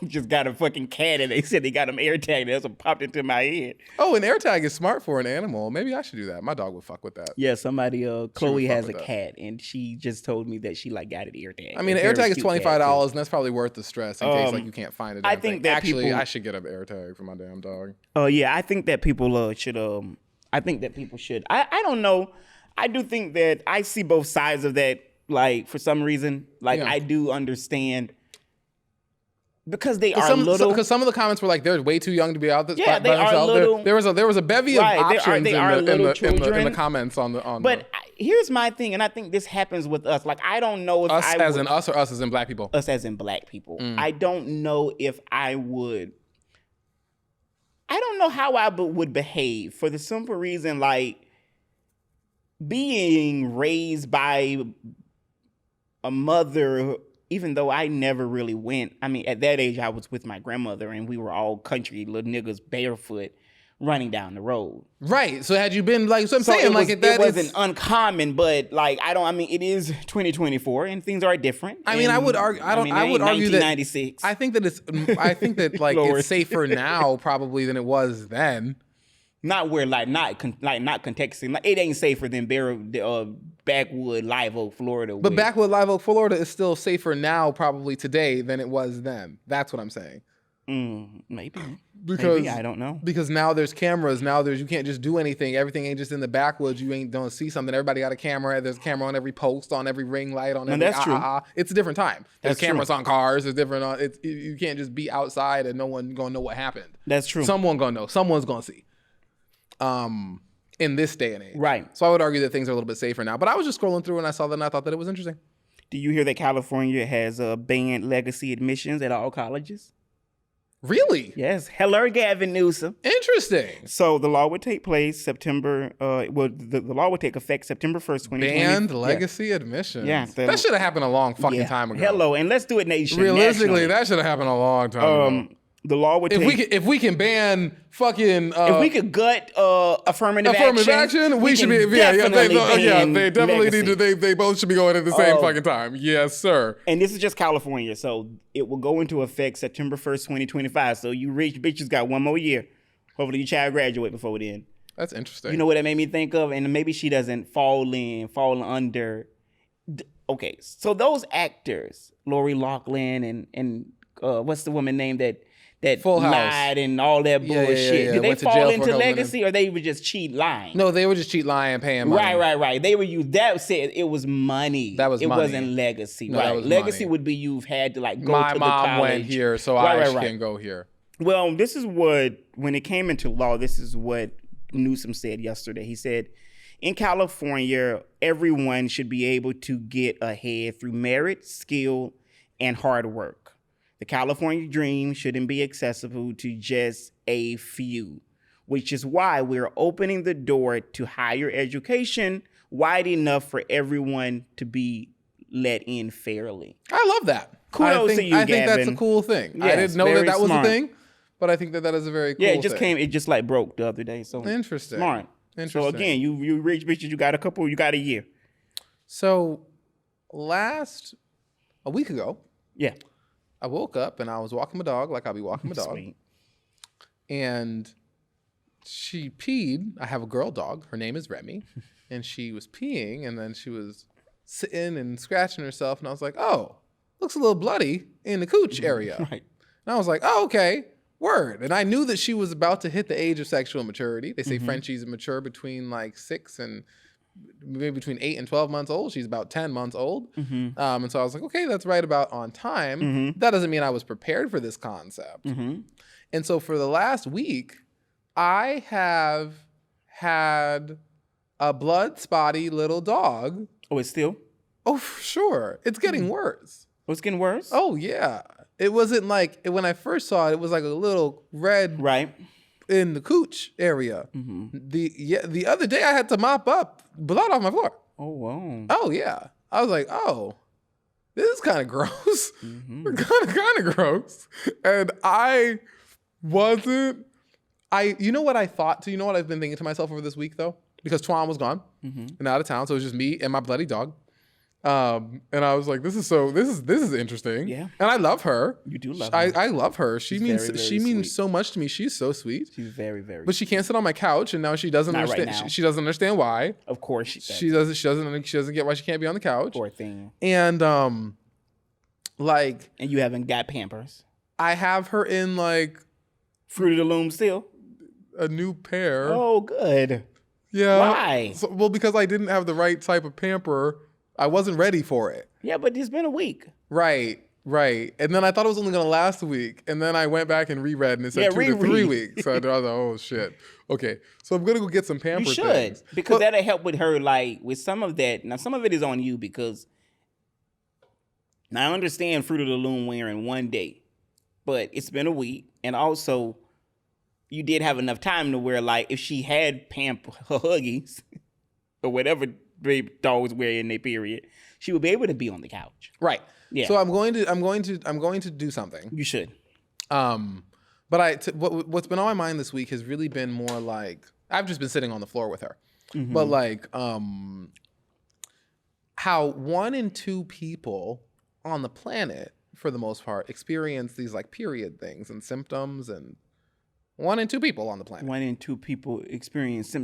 just got a fucking cat and they said they got him air tagged. That's what popped into my head. Oh, an air tag is smart for an animal. Maybe I should do that. My dog would fuck with that. Yeah, somebody, Chloe has a cat and she just told me that she like got it air tagged. I mean, an air tag is $25 and that's probably worth the stress in case like you can't find it. I think that I should get an air tag for my damn dog. Oh yeah, I think that people should. I think that people should. I don't know. I do think that I see both sides of that Like, for some reason, like, Yeah. I do understand. Because they are Because some of the comments were like, they're way too young to be out this Yeah, by they are themselves. little. There was a bevy of options they are in little the children. comments on the. But here's my thing, and I think this happens with us. Like, I don't know if Us as in us or us as in black people? Us as in black people. I don't know if I would. I don't know how I would behave for the simple reason, like, being raised by a mother, even though I never really went. I mean, at that age, I was with my grandmother, and we were all country little niggas barefoot running down the road. Right. So had you been like, so I'm So saying, it wasn't uncommon, but like, I mean, it is 2024 and things are different. I mean, I would argue. I would argue that 1996. I think that like Lord. it's safer now probably than it was then. Not where not contexting. Like, it ain't safer than Backwood, Live Oak, Florida. But Backwood, Live Oak, Florida is still safer now probably today than it was then. That's what I'm saying. Maybe. Because maybe, I don't know. Because now there's cameras. Now you can't just do anything. Everything ain't just in the backwoods. You ain't don't see something. Everybody got a camera. There's a camera on every post, on every ring light, on every. that's true. It's a different time. There's That's cameras true. on cars. There's different. You can't just be outside and no one gonna know what happened. That's true. Someone gonna know. Someone's gonna see. In this day and age, Right. So I would argue that things are a little bit safer now. But I was just scrolling through and I saw that and I thought that it was interesting. Do you hear that California has banned legacy admissions at all colleges? Really? Yes. Hello, Gavin Newsom. Interesting. So the law would take place September. The law would take effect September 1st, 2020. Banned legacy admissions. Yeah, that should have happened a long fucking time ago. Hello, and let's do it nationally. Realistically, that should have happened a long time ago. The law would take. If we can ban fucking if we could gut affirmative action, we should be. They definitely need to. They both should be going at the same fucking time. Yes, sir. And this is just California, so it will go into effect September 1st, 2025. So you rich bitches got one more year. Hopefully your child graduate before then. That's interesting. You know what that made me think of, and maybe she doesn't fall under. Okay, so those actors, Lori Loughlin and what's the woman name that Full House. lied and all that bullshit. Yeah. Did they Went to fall jail into for legacy, or they were just cheat lying? No, they were just cheat, lying, paying money. Right. They were used. That said, it was money. That was it money. wasn't legacy. No, right. that was Legacy money. would be you've had to like go My to the college. mom went here, so I can go here. Well, this is what, when it came into law, this is what Newsom said yesterday. He said, in California, everyone should be able to get ahead through merit, skill, and hard work. The California dream shouldn't be accessible to just a few, which is why we're opening the door to higher education wide enough for everyone to be let in fairly. I love that. Kudos to you, I think that's Gavin. a cool thing. Yes, I didn't know very that was smart. a thing, but I think that is a very cool Yeah, thing. it just came. It just like broke the other day. So Interesting. smart. Interesting. So again, you rich bitches, you got a year. So a week ago, Yeah. I woke up and I was walking my dog like I'll be walking my dog. Sweet. And she peed. I have a girl dog. Her name is Remy. And she was peeing and then she was sitting and scratching herself. And I was like, oh, looks a little bloody in the cooch area. Right. And I was like, oh, okay, word. And I knew that she was about to hit the age of sexual maturity. They say Frenchies mature between like 6 and maybe between 8 and 12 months old. She's about 10 months old. And so I was like, okay, that's right about on time. That doesn't mean I was prepared for this concept. And so for the last week, I have had a blood spotty little dog. Oh, it's still? Oh, for sure. It's getting worse. Oh, it's getting worse? Oh, yeah. It wasn't like, when I first saw it, it was like a little red Right. in the cooch area. The other day I had to mop up blood off my floor. Oh, wow. Oh yeah. I was like, oh, this is kind of gross. kind of gross. And you know what I thought? You know what I've been thinking to myself over this week though? Because Twan was gone and out of town. So it was just me and my bloody dog. And I was like, this is interesting. Yeah. And I love her. You do love her. I love her. She means very, very she means sweet. so much to me. She's so sweet. She's very, very But she can't sit on my couch, and now she doesn't Not understand. right now. She doesn't understand why. Of course She doesn't get why she can't be on the couch. Poor thing. And like And you haven't got Pampers. I have her in like Fruit of the Loom still? a new pair. Oh, good. Yeah. Why? Well, because I didn't have the right type of pamper I wasn't ready for it. Yeah, but it's been a week. Right. And then I thought it was only going to last a week. And then I went back and reread and it said 2 to 3 weeks. So I was like, oh, shit. Okay. So I'm going to go get some pamper things. You should. Because that'll help with her, like, with some of that. Now, some of it is on you because now I understand Fruit of the Loom wearing 1 day. But it's been a week. And also, you did have enough time to wear, like, if she had her Huggies or whatever baby dogs wear in their period, she would be able to be on the couch. Right. Yeah. So I'm going to do something. You should. But what's been on my mind this week has really been more like I've just been sitting on the floor with her. Mm-hmm. But like how 1 in 2 people on the planet, for the most part, experience these like period things and symptoms, and 1 in 2 people on the planet. 1 in 2 people experience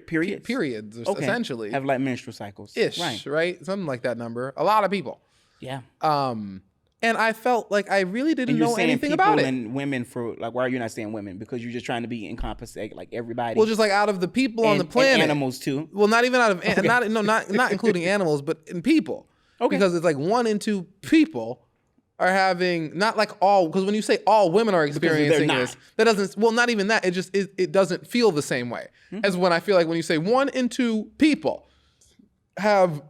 periods. Periods, essentially. Have like menstrual cycles. Ish, right? Something like that number. A lot of people. Yeah. And I felt like I really didn't know anything about it. And women for like, why are you not saying women? Because you're just trying to be encompassing like everybody. Well, just like out of the people on the planet, and animals too. Well, not even out of not including animals, but in people. Okay. Because it's like 1 in 2 people are having not like all, because when you say all women are experiencing this, that doesn't. Well, not even that. It just it doesn't feel the same way as when I feel like when you say 1 in 2 people have.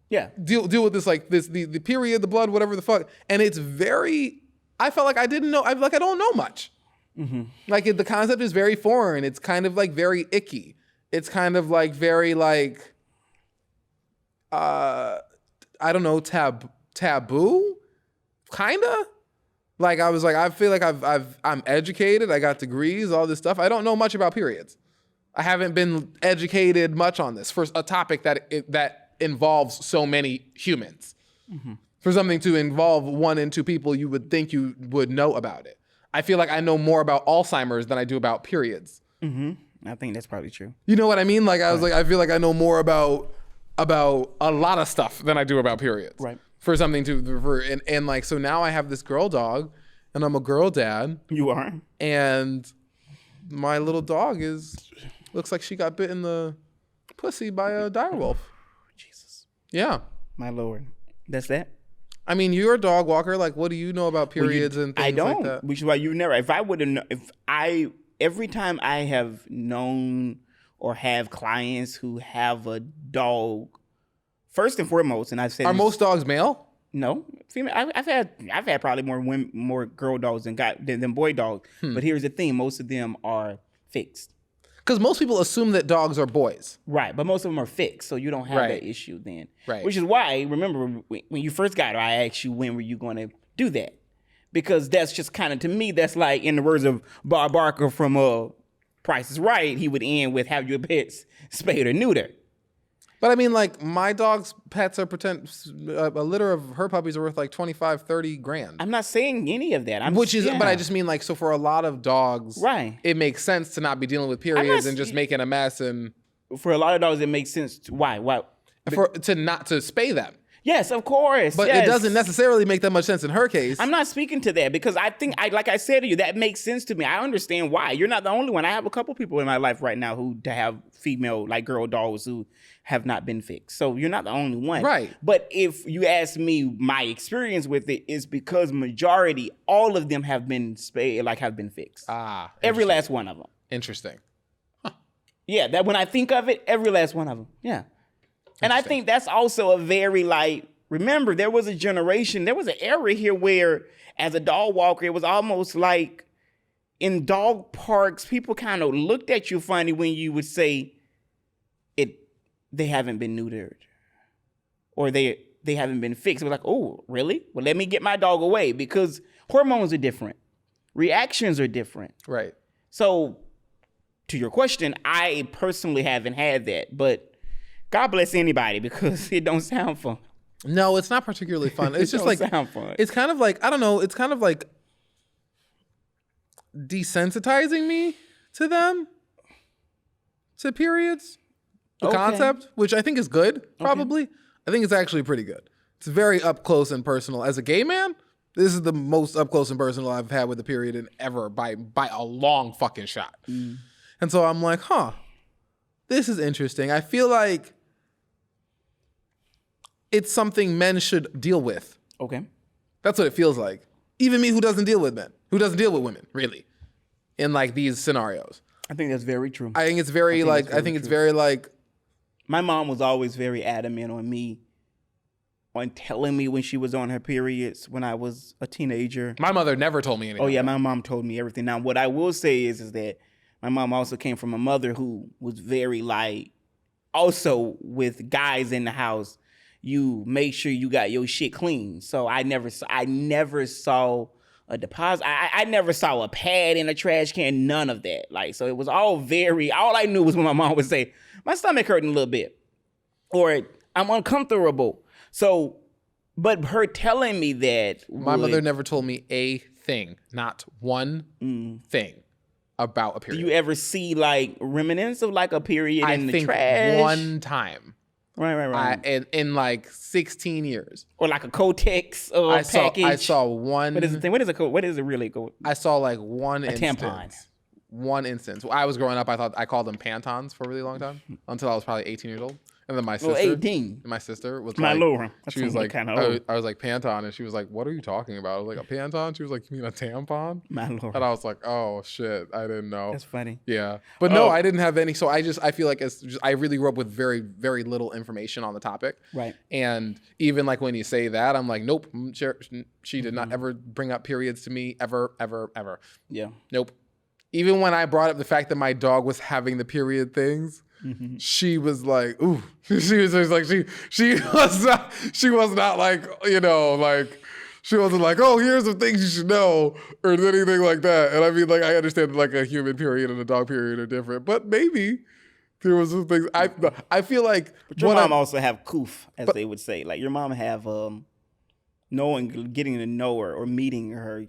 Yeah, deal with this like this the period, the blood, whatever the fuck, and it's very. I felt like I didn't know. I don't know much. Mm-hmm. Like the concept is very foreign. It's kind of like very icky. It's kind of like very like, I don't know, taboo, kinda. Like I was like I feel like I'm educated. I got degrees, all this stuff. I don't know much about periods. I haven't been educated much on this for a topic that involves so many humans. Mm-hmm. For something to involve 1 in 2 people, you would think you would know about it. I feel like I know more about Alzheimer's than I do about periods. Mm-hmm. I think that's probably true. You know what I mean? Like I was like, I feel like I know more about a lot of stuff than I do about periods. Right. For something and like, so now I have this girl dog and I'm a girl dad. You are. And my little dog looks like she got bit in the pussy by a direwolf. Yeah. My Lord. That's that? I mean, you're a dog walker. Like, what do you know about periods and things like that? Which is why you never, if I would have, every time I have known or have clients who have a dog, first and foremost, and I've said, are most dogs male? No, female. I've had probably more girl dogs than boy dogs. But here's the thing: most of them are fixed. Because most people assume that dogs are boys. Right, but most of them are fixed, so you don't have that issue then. Right. Which is why, remember, when you first got her, I asked you when were you going to do that? Because that's just kind of, to me, that's like, in the words of Bob Barker from Price is Right, he would end with, have your pets spayed or neutered. But I mean, like, my dog's pets are a litter of her puppies are worth like 25, 30 grand. I'm not saying any of that. But I just mean like, so for a lot of dogs, right, it makes sense to not be dealing with periods and just making a mess. And for a lot of dogs, it makes sense. Why? To not to spay them. Yes, of course. But it doesn't necessarily make that much sense in her case. I'm not speaking to that because I think, like I said to you, that makes sense to me. I understand why. You're not the only one. I have a couple people in my life right now who have female, like girl dogs who have not been fixed. So you're not the only one. Right. But if you ask me, my experience with it is because majority, all of them have been have been fixed. Every last one of them. Interesting. Huh. Yeah, that when I think of it, every last one of them. Yeah. And I think that's also a very remember, there was an era here where as a dog walker, it was almost like in dog parks, people kind of looked at you funny when you would say they haven't been neutered or they haven't been fixed. It was like, oh, really? Well, let me get my dog away because hormones are different. Reactions are different. Right. So to your question, I personally haven't had that, but God bless anybody because it don't sound fun. No, it's not particularly fun. It's just like, sound fun. It's kind of like, I don't know, it's kind of like desensitizing me to them, to periods, the concept, which I think is good, probably. Okay. I think it's actually pretty good. It's very up close and personal. As a gay man, this is the most up close and personal I've had with a period in ever by a long fucking shot. Mm. And so I'm like, this is interesting. I feel like it's something men should deal with. Okay. That's what it feels like. Even me, who doesn't deal with men, who doesn't deal with women, really, in like these scenarios. I think that's very true. I think it's very My mom was always very adamant on telling me when she was on her periods when I was a teenager. My mother never told me anything. Oh yeah, my mom told me everything. Now what I will say is that my mom also came from a mother who was very like, also with guys in the house, you make sure you got your shit clean. So I never saw a deposit. I never saw a pad in a trash can, none of that. Like, so it was all I knew was when my mom would say, my stomach hurting a little bit, or I'm uncomfortable. So, but her telling me that. My mother never told me a thing, not one thing about a period. Do you ever see like remnants of like a period in the trash? I think one time. Right. In like 16 years. Or like a Kotex package. I saw one. What is the thing? What is it really? I saw like one instance. Tampon. One instance. When I was growing up, I called them Pantons for a really long time until I was probably 18 years old. And then my sister, 18. My sister was my like, Lord. She was like, I was like Panton, and she was like, "What are you talking about?" I was like, "A Panton." She was like, "You mean a tampon?" My Lord. And I was like, "Oh shit, I didn't know." That's funny. Yeah, but no, I didn't have any. So I feel like I really grew up with very, very little information on the topic. Right. And even like when you say that, I'm like, nope, she did not ever bring up periods to me ever. Yeah. Nope. Even when I brought up the fact that my dog was having the period things, she was like, ooh. She was like, she was not like, you know, like, she wasn't like, oh, here's some things you should know, or anything like that. And I mean, like, I understand like a human period and a dog period are different, but maybe there was some things. I feel like. But your mom also have coof, as they would say. Like your mom have getting to know her or meeting her.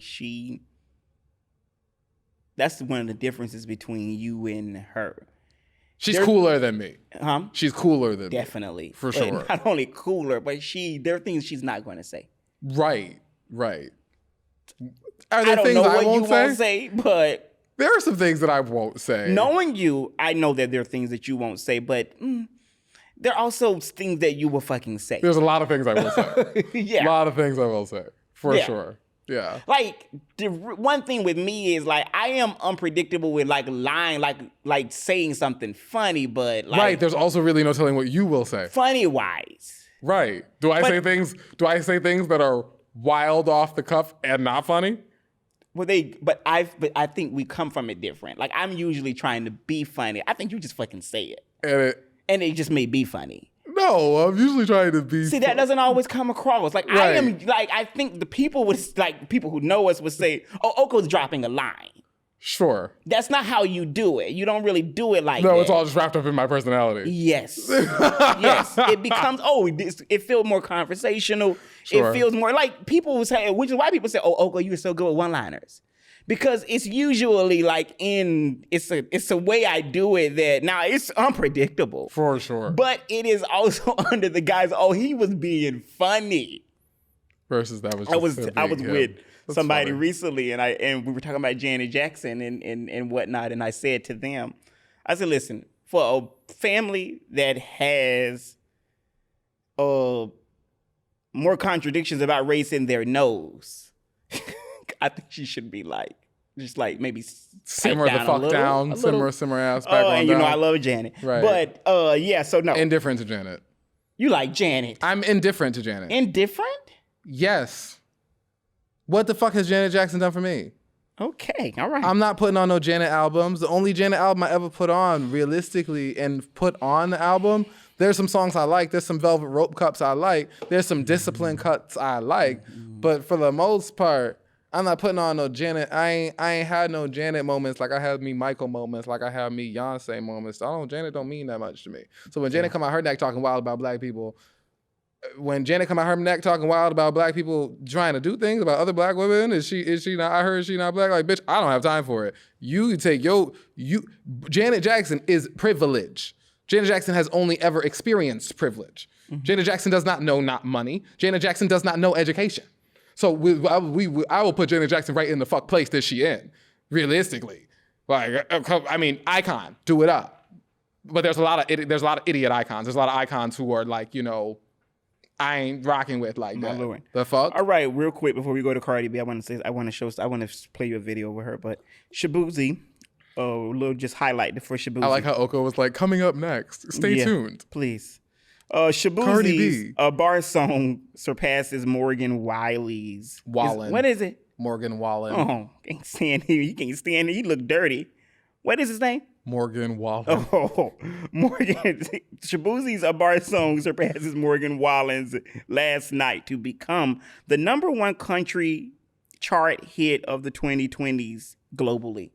That's one of the differences between you and her. She's cooler than me. Huh? She's cooler than Definitely. me. For sure. Not only cooler, but there are things she's not going to say. Right. Are I there don't things know I what won't you won't say, but there are some things that I won't say. Knowing you, I know that there are things that you won't say, but there are also things that you will fucking say. There's a lot of things I will say. Yeah. A lot of things I will say. For sure. Yeah. Like the one thing with me is like I am unpredictable with like lying, like saying something funny, but like right. There's also really no telling what you will say. Funny wise. Right. Do I say things that are wild off the cuff and not funny? Well, I think we come from it different. Like I'm usually trying to be funny. I think you just fucking say it, and it just may be funny. No, I'm usually trying to be. See, that doesn't always come across. Like right. I am, like I think the people people who know us would say, "Oh, Oko's dropping a line." Sure. That's not how you do it. You don't really do it like that. No, it's all just wrapped up in my personality. Yes. Yes. It becomes, it feels more conversational. Sure. It feels more like people would say, which is why people say, "Oh, Oko, you're so good with one-liners." Because it's usually like it's a way I do it that now it's unpredictable. For sure. But it is also under the guise, he was being funny. Versus that was I was with somebody funny. Recently and we were talking about Janet Jackson and whatnot, and I said to them, I said, listen, for a family that has more contradictions about race in their nose, I think she should be like, just like maybe simmer the fuck down, simmer ass back on and down. I love Janet. Right. But yeah, so no. Indifferent to Janet. You like Janet. I'm indifferent to Janet. Indifferent? Yes. What the fuck has Janet Jackson done for me? Okay, all right. I'm not putting on no Janet albums. The only Janet album I ever put on, realistically, and put on the album, there's some songs I like. There's some Velvet Rope cuts I like. There's some Discipline cuts I like. But for the most part, I'm not putting on no Janet. I ain't had no Janet moments like I had me Michael moments, like I had me Beyonce moments. Janet don't mean that much to me. So when Janet come out her neck talking wild about black people, when Janet come out her neck talking wild about black people trying to do things about other black women, is she not? I heard she not black. Like, bitch, I don't have time for it. You take Janet Jackson is privilege. Janet Jackson has only ever experienced privilege. Mm-hmm. Janet Jackson does not know not money. Janet Jackson does not know education. So I will put Janet Jackson right in the fuck place that she in, realistically. Like, I mean, icon, do it up. But there's a lot of idiot icons. There's a lot of icons who are like, I ain't rocking with like My that. Lord. The fuck? All right, real quick before we go to Cardi B, I want to play you a video with her. But Shabuzi, a little just highlight for Shabuzi. I like how Oko was like, coming up next. Stay tuned. Please. Cardi Shabuzi's B. bar song surpasses Morgan Wiley's. Wallen. What is it? Morgan Wallen. Oh, can't stand him. You can't stand him. You look dirty. What is his name? Morgan Wallen. Oh, Morgan. Shabuzi's A Bar Song surpasses Morgan Wallen's Last Night to become the #1 country chart hit of the 2020s globally.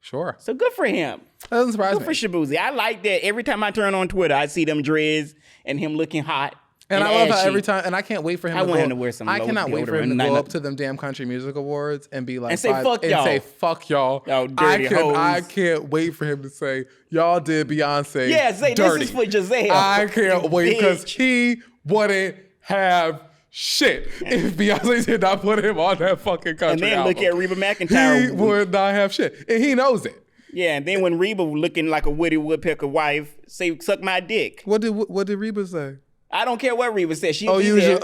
Sure. So good for him. That doesn't surprise Good me. for Shabuzi. I like that. Every time I turn on Twitter, I see them dreads and him looking hot. And I love how ashy. every time, and I can't wait for him I to want go him to wear some I low cannot wait for him to deodorant. go up to them damn country music awards and be like, And say, "Fuck y'all." And say, fuck y'all. Y'all dirty hoes. I can't wait for him to say, y'all did Beyonce Yeah, say dirty. this is for Giselle. I can't You wait because bitch. he wouldn't have shit if Beyonce did not put him on that fucking country And then album. look at Reba McEntire. He would not have shit. And he knows it. Yeah, and then when Reba looking like a Woody Woodpecker wife, say, suck my dick. What did Reba say? I don't care what Reba said. She Reba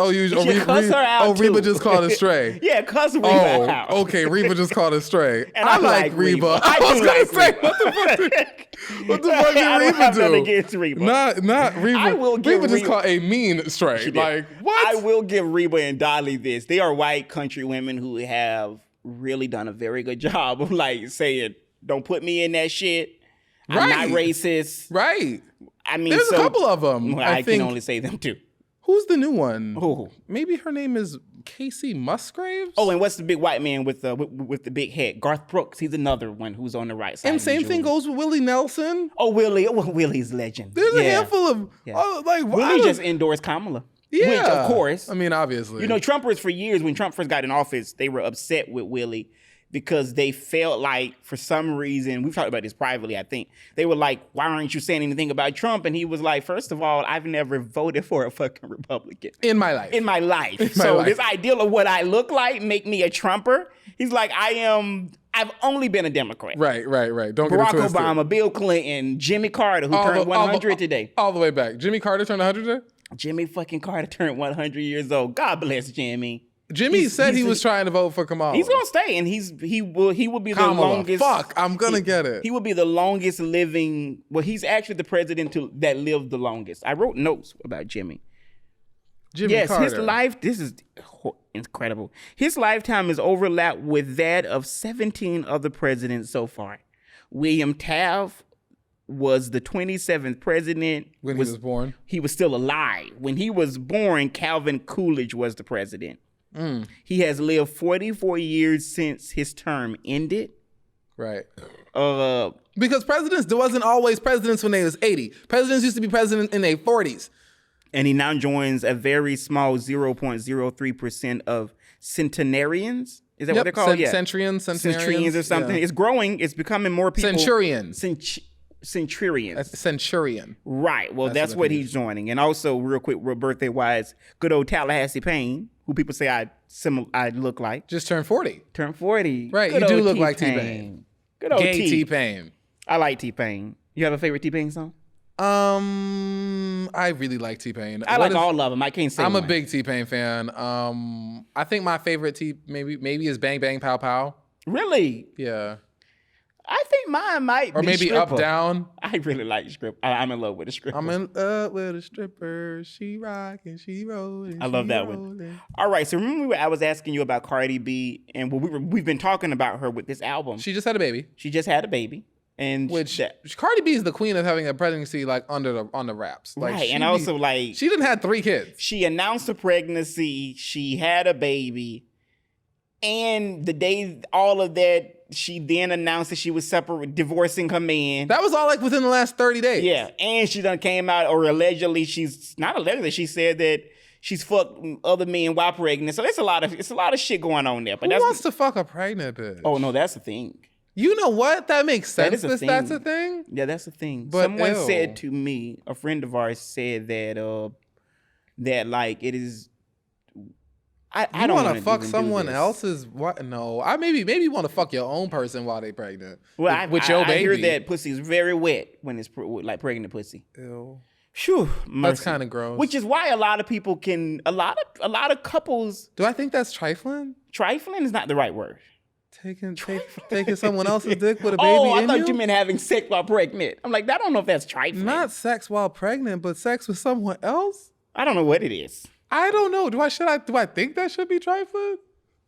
Reba just called her stray. Yeah, cuss Reba out. Okay. Reba just called her stray. And I like Reba. I was gonna say, what the fuck did I don't Reba have nothing do? against Reba. Not Reba. I will give Reba just Reba- called a mean stray. She did. Like what? I will give Reba and Dolly this. They are white country women who have really done a very good job of like saying, "Don't put me in that shit. I'm not racist." Right. I mean, There's a couple of them. Well, I can only say them two. Who's the new one? Who? Maybe her name is Casey Musgraves. Oh, and what's the big white man with the big head? Garth Brooks. He's another one who's on the right side. And same thing goes with Willie Nelson. Oh, Willie. Well, Willie's legend. There's a handful of Willie just endorsed Kamala. Yeah. Which, of course. I mean, obviously. You know, Trumpers for years, when Trump first got in office, they were upset with Willie because they felt like, for some reason, we've talked about this privately, I think, they were like, why aren't you saying anything about Trump? And he was like, first of all, I've never voted for a fucking Republican. In my life. This ideal of what I look like make me a Trumper. He's like, I've only been a Democrat. Right. Don't Barack get it twisted. Obama, Bill Clinton, Jimmy Carter, who turned 100 today. All the way back. Jimmy Carter turned 100 today? Jimmy fucking Carter turned 100 years old. God bless Jimmy. Jimmy said he was trying to vote for Kamala. He's gonna stay, and he will be Kamala. the longest. Fuck, I'm gonna get it. He will be the longest living. Well, he's actually the president that lived the longest. I wrote notes about Jimmy. Jimmy Carter. His life. This is incredible. His lifetime is overlapped with that of 17 other presidents so far. William Taft was the 27th president. When he was born? He was still alive. When he was born, Calvin Coolidge was the president. He has lived 44 years since his term ended. Right. Because there wasn't always presidents when they was 80. Presidents used to be president in their 40s. And he now joins a very small 0.03% of centenarians. Is that what they're called? Centurions or something. Yeah. It's growing. It's becoming more people. Centurions. Centurions. That's centurion. Right. Well, that's what he's joining. And also, real quick, birthday-wise, good old Tallahassee Payne, who people say I look like. Just turned 40. Turned 40. Right. Good You do old look like T-Pain. Good old Gay T-Pain. I like T-Pain. You have a favorite T-Pain song? I really like T-Pain. I like all of them. I can't say I'm one. a big T-Pain fan. I think my favorite maybe is Bang Bang Pow Pow. Really? Yeah. I think mine might or be maybe stripper. Up Down. I really like stripper. I'm in love with a stripper. I'm in love with a stripper. She rockin', she rollin'. I love that one. All right, so remember I was asking you about Cardi B, and we've been talking about her with this album. She just had a baby. And Cardi B is the queen of having a pregnancy like on the wraps. Like, right, and also like she didn't have 3 kids. She announced a pregnancy. She had a baby, and the day all of that, she then announced that she was divorcing her man. That was all like within the last 30 days. Yeah, and she done came out, or allegedly, she said that she's fucked other men while pregnant. So it's a lot of shit going on there. But who wants to fuck a pregnant bitch? Oh no, that's the thing. You know what? That makes sense. That's a thing. Yeah, that's the thing. But someone said to me, a friend of ours said that that like it is. I don't want to fuck someone else's. What? No, I maybe want to fuck your own person while they pregnant. Well, with your baby. I hear that pussy is very wet when it's like pregnant pussy. Ew. Phew, That's kind of gross. Which is why a lot of people a lot of couples. Do I think that's trifling? Trifling is not the right word. Taking someone else's dick with a baby I in thought you meant having sex while pregnant. I'm like, I don't know if that's trifling. Not sex while pregnant, but sex with someone else? I don't know what it is. I don't know. Do I think that should be trifling?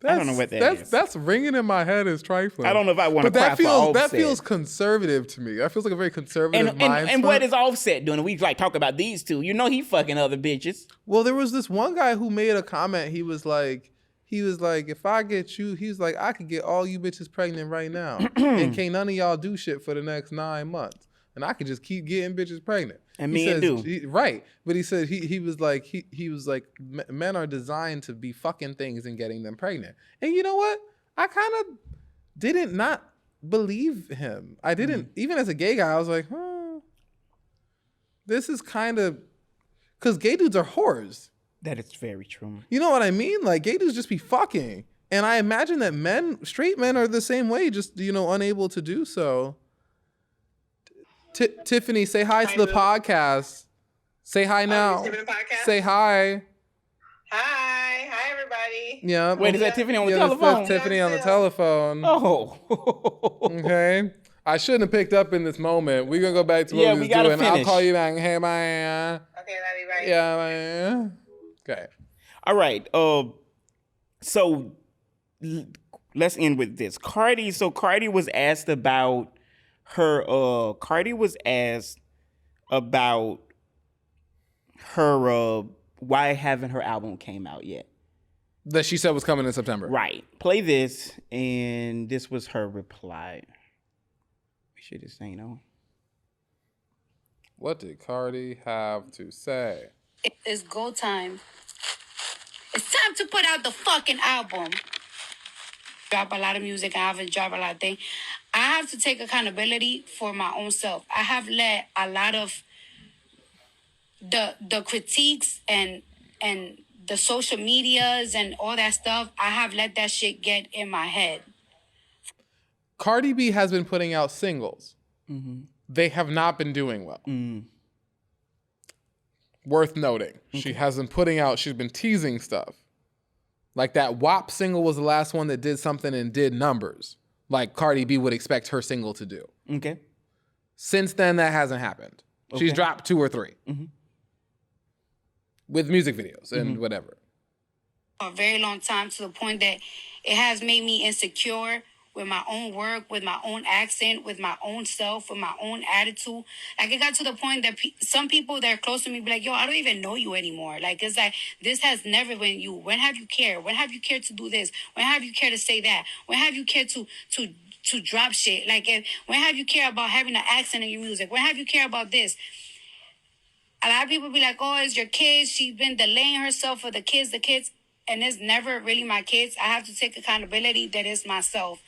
I don't know what that is. That's ringing in my head as trifling. I don't know if I want to cry for Offset. That feels conservative to me. That feels like a very conservative mindset. And what is Offset doing? We like talk about these two. You know he fucking other bitches. Well, there was this one guy who made a comment. He was like, if I get you, he's like, I could get all you bitches pregnant right now. And can't none of y'all do shit for the next 9 months. And I could just keep getting bitches pregnant. And me and do. Right. But he said he was like men are designed to be fucking things and getting them pregnant. And you know what? I kind of didn't not believe him. I didn't, even as a gay guy, I was like, this is kind of, because gay dudes are whores. That is very true. You know what I mean? Like, gay dudes just be fucking. And I imagine that straight men are the same way, just, unable to do so. Tiffany, say hi to the podcast. Say hi now. Say hi. Hi, everybody. Yeah. Wait, is that Tiffany on the telephone? That's Tiffany on the telephone. Oh. Okay. I shouldn't have picked up in this moment. We're going to go back to what we was doing. Finish. I'll call you back. Hey, man. Okay, love you, right? Yeah, man. Okay. All right. So let's end with this. Cardi was asked about her why haven't her album came out yet? That she said was coming in September. Right. Play this, and this was her reply. We should just say no. What did Cardi have to say? It's go time. It's time to put out the fucking album. Drop a lot of music. I haven't dropped a lot of things. I have to take accountability for my own self. I have let a lot of the critiques and the social medias and all that stuff, I have let that shit get in my head. Cardi B has been putting out singles. Mm-hmm. They have not been doing well. Mm. Worth noting. Okay. She's been teasing stuff. Like that WAP single was the last one that did something and did numbers. Like Cardi B would expect her single to do. Okay. Since then, that hasn't happened. Okay. She's dropped 2 or 3. Mm-hmm. With music videos and whatever. For a very long time, to the point that it has made me insecure with my own work, with my own accent, with my own self, with my own attitude. Like, it got to the point that some people that are close to me be like, yo, I don't even know you anymore. Like, it's like, this has never been you. When have you cared? When have you cared to do this? When have you cared to say that? When have you cared to drop shit? Like, when have you cared about having an accent in your music? When have you cared about this? A lot of people be like, oh, it's your kids. She's been delaying herself for the kids. And it's never really my kids. I have to take accountability that it's myself.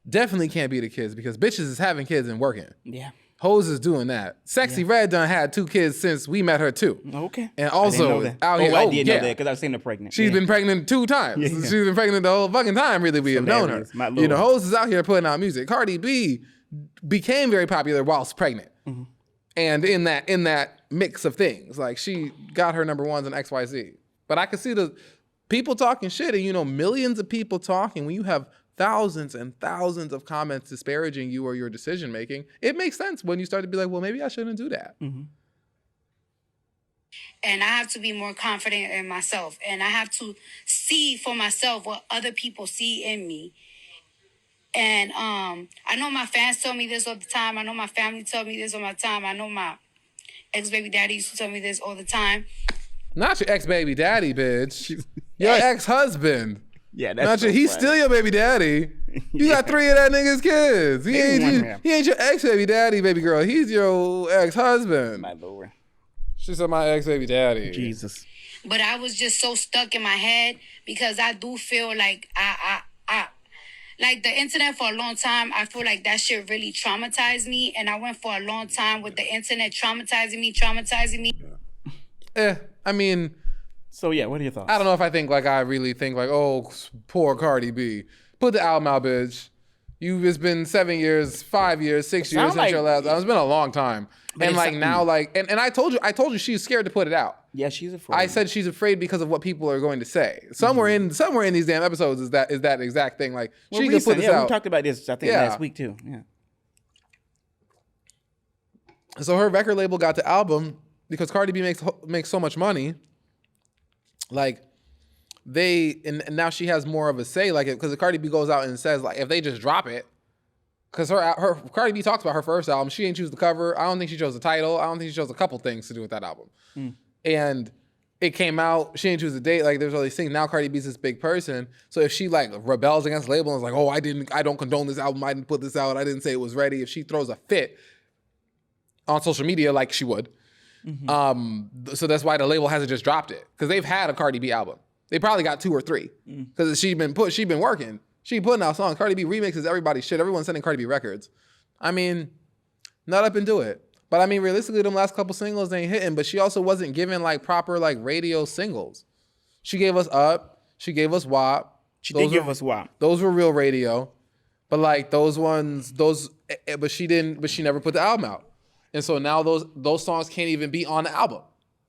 Definitely can't be the kids because bitches is having kids and working. Yeah. Hoes is doing that. Sexy Red done had 2 kids since we met her too. Okay. And also out here. I did know that because I've seen her pregnant. She's been pregnant 2 times. Yeah. She's been pregnant the whole fucking time really we have known her. Hoes is out here putting out music. Cardi B became very popular whilst pregnant. Mm-hmm. And in that mix of things, like she got her number ones in XYZ. But I could see the people talking shit and, millions of people talking when you have thousands and thousands of comments disparaging you or your decision making. It makes sense when you start to be like, well, maybe I shouldn't do that. Mm-hmm. And I have to be more confident in myself. And I have to see for myself what other people see in me. And I know my fans tell me this all the time. I know my family tell me this all the time. I know my ex-baby daddy used to tell me this all the time. Not your ex-baby daddy, bitch. Your ex-husband. Yeah, that's he's still your baby daddy. You got 3 of that nigga's kids. He ain't your ex-baby daddy, baby girl. He's your ex-husband. My Lord. She said my ex-baby daddy. Jesus. But I was just so stuck in my head because I do feel like I like the internet for a long time. I feel like that shit really traumatized me. And I went for a long time with the internet traumatizing me. I mean... So yeah, what are your thoughts? I don't know if I really think like, oh, poor Cardi B. Put the album out, bitch. It's been 7 years, 5 years, 6 years since your last album. It's been a long time. And like now, like, and I told you she's scared to put it out. Yeah, she's afraid. I said she's afraid because of what people are going to say. Somewhere in these damn episodes is that exact thing. Like, she could put this out. We talked about this, I think, last week too. Yeah. So her record label got the album because Cardi B makes so much money. Like, and now she has more of a say, like, because Cardi B goes out and says, like, if they just drop it, because her Cardi B talks about her first album, she didn't choose the cover. I don't think she chose the title. I don't think she chose a couple things to do with that album. And it came out, she didn't choose the date. Like, there's all these things. Now Cardi B's this big person. So if she like rebels against the label and is like, oh, I don't condone this album. I didn't put this out. I didn't say it was ready. If she throws a fit on social media like she would, so that's why the label hasn't just dropped it, because they've had a Cardi B album. They probably got 2 or 3 because she's been working. She putting out songs. Cardi B remixes everybody's shit. Everyone's sending Cardi B records. I mean, not up and do it. But I mean, realistically, them last couple singles ain't hitting. But she also wasn't giving like proper like radio singles. She gave us Up. She gave us WAP. She did give us WAP. Those were real radio. But like those ones, but she never put the album out. And so now those songs can't even be on the album.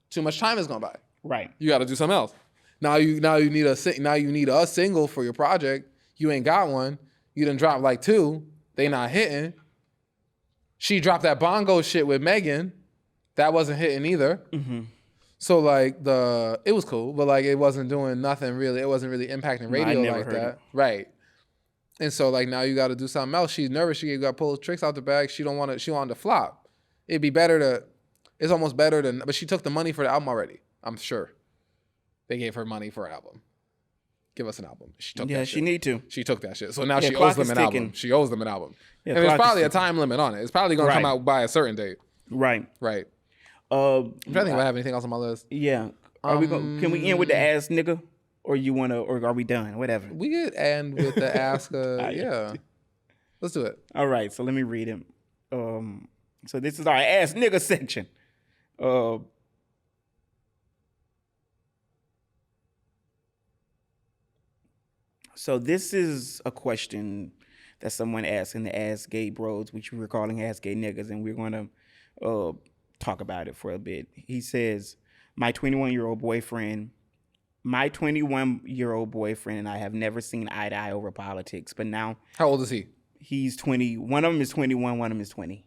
Too much time has gone by. Right. You got to do something else. Now you need a single for your project. You ain't got one. You done dropped like 2. They not hitting. She dropped that bongo shit with Megan. That wasn't hitting either. So like it was cool, but like it wasn't doing nothing really. It wasn't really impacting radio like that. Right. And so like now you got to do something else. She's nervous. She got to pull tricks out the bag. She wanted to flop. It'd be better it's almost better than, but she took the money for the album already. I'm sure. They gave her money for an album. Give us an album. She took that shit. She need to. She took that shit. So now she owes them an album. She owes them an album. Yeah, and there's probably a time limit on it. It's probably going to come out by a certain date. Right. I'm trying to think if I have anything else on my list. Yeah. Can we end with the ass nigga? Or are we done? Whatever. We could end with the ask. Yeah. Let's do it. All right. So let me read him. So this is our ass nigga section. So this is a question that someone asked in the Ask Gay Bros, which we were calling Ask Gay Niggas, and we're going to talk about it for a bit. He says, my 21-year-old boyfriend and I have never seen eye to eye over politics, but now... How old is he? He's 20. One of them is 21, one of them is 20.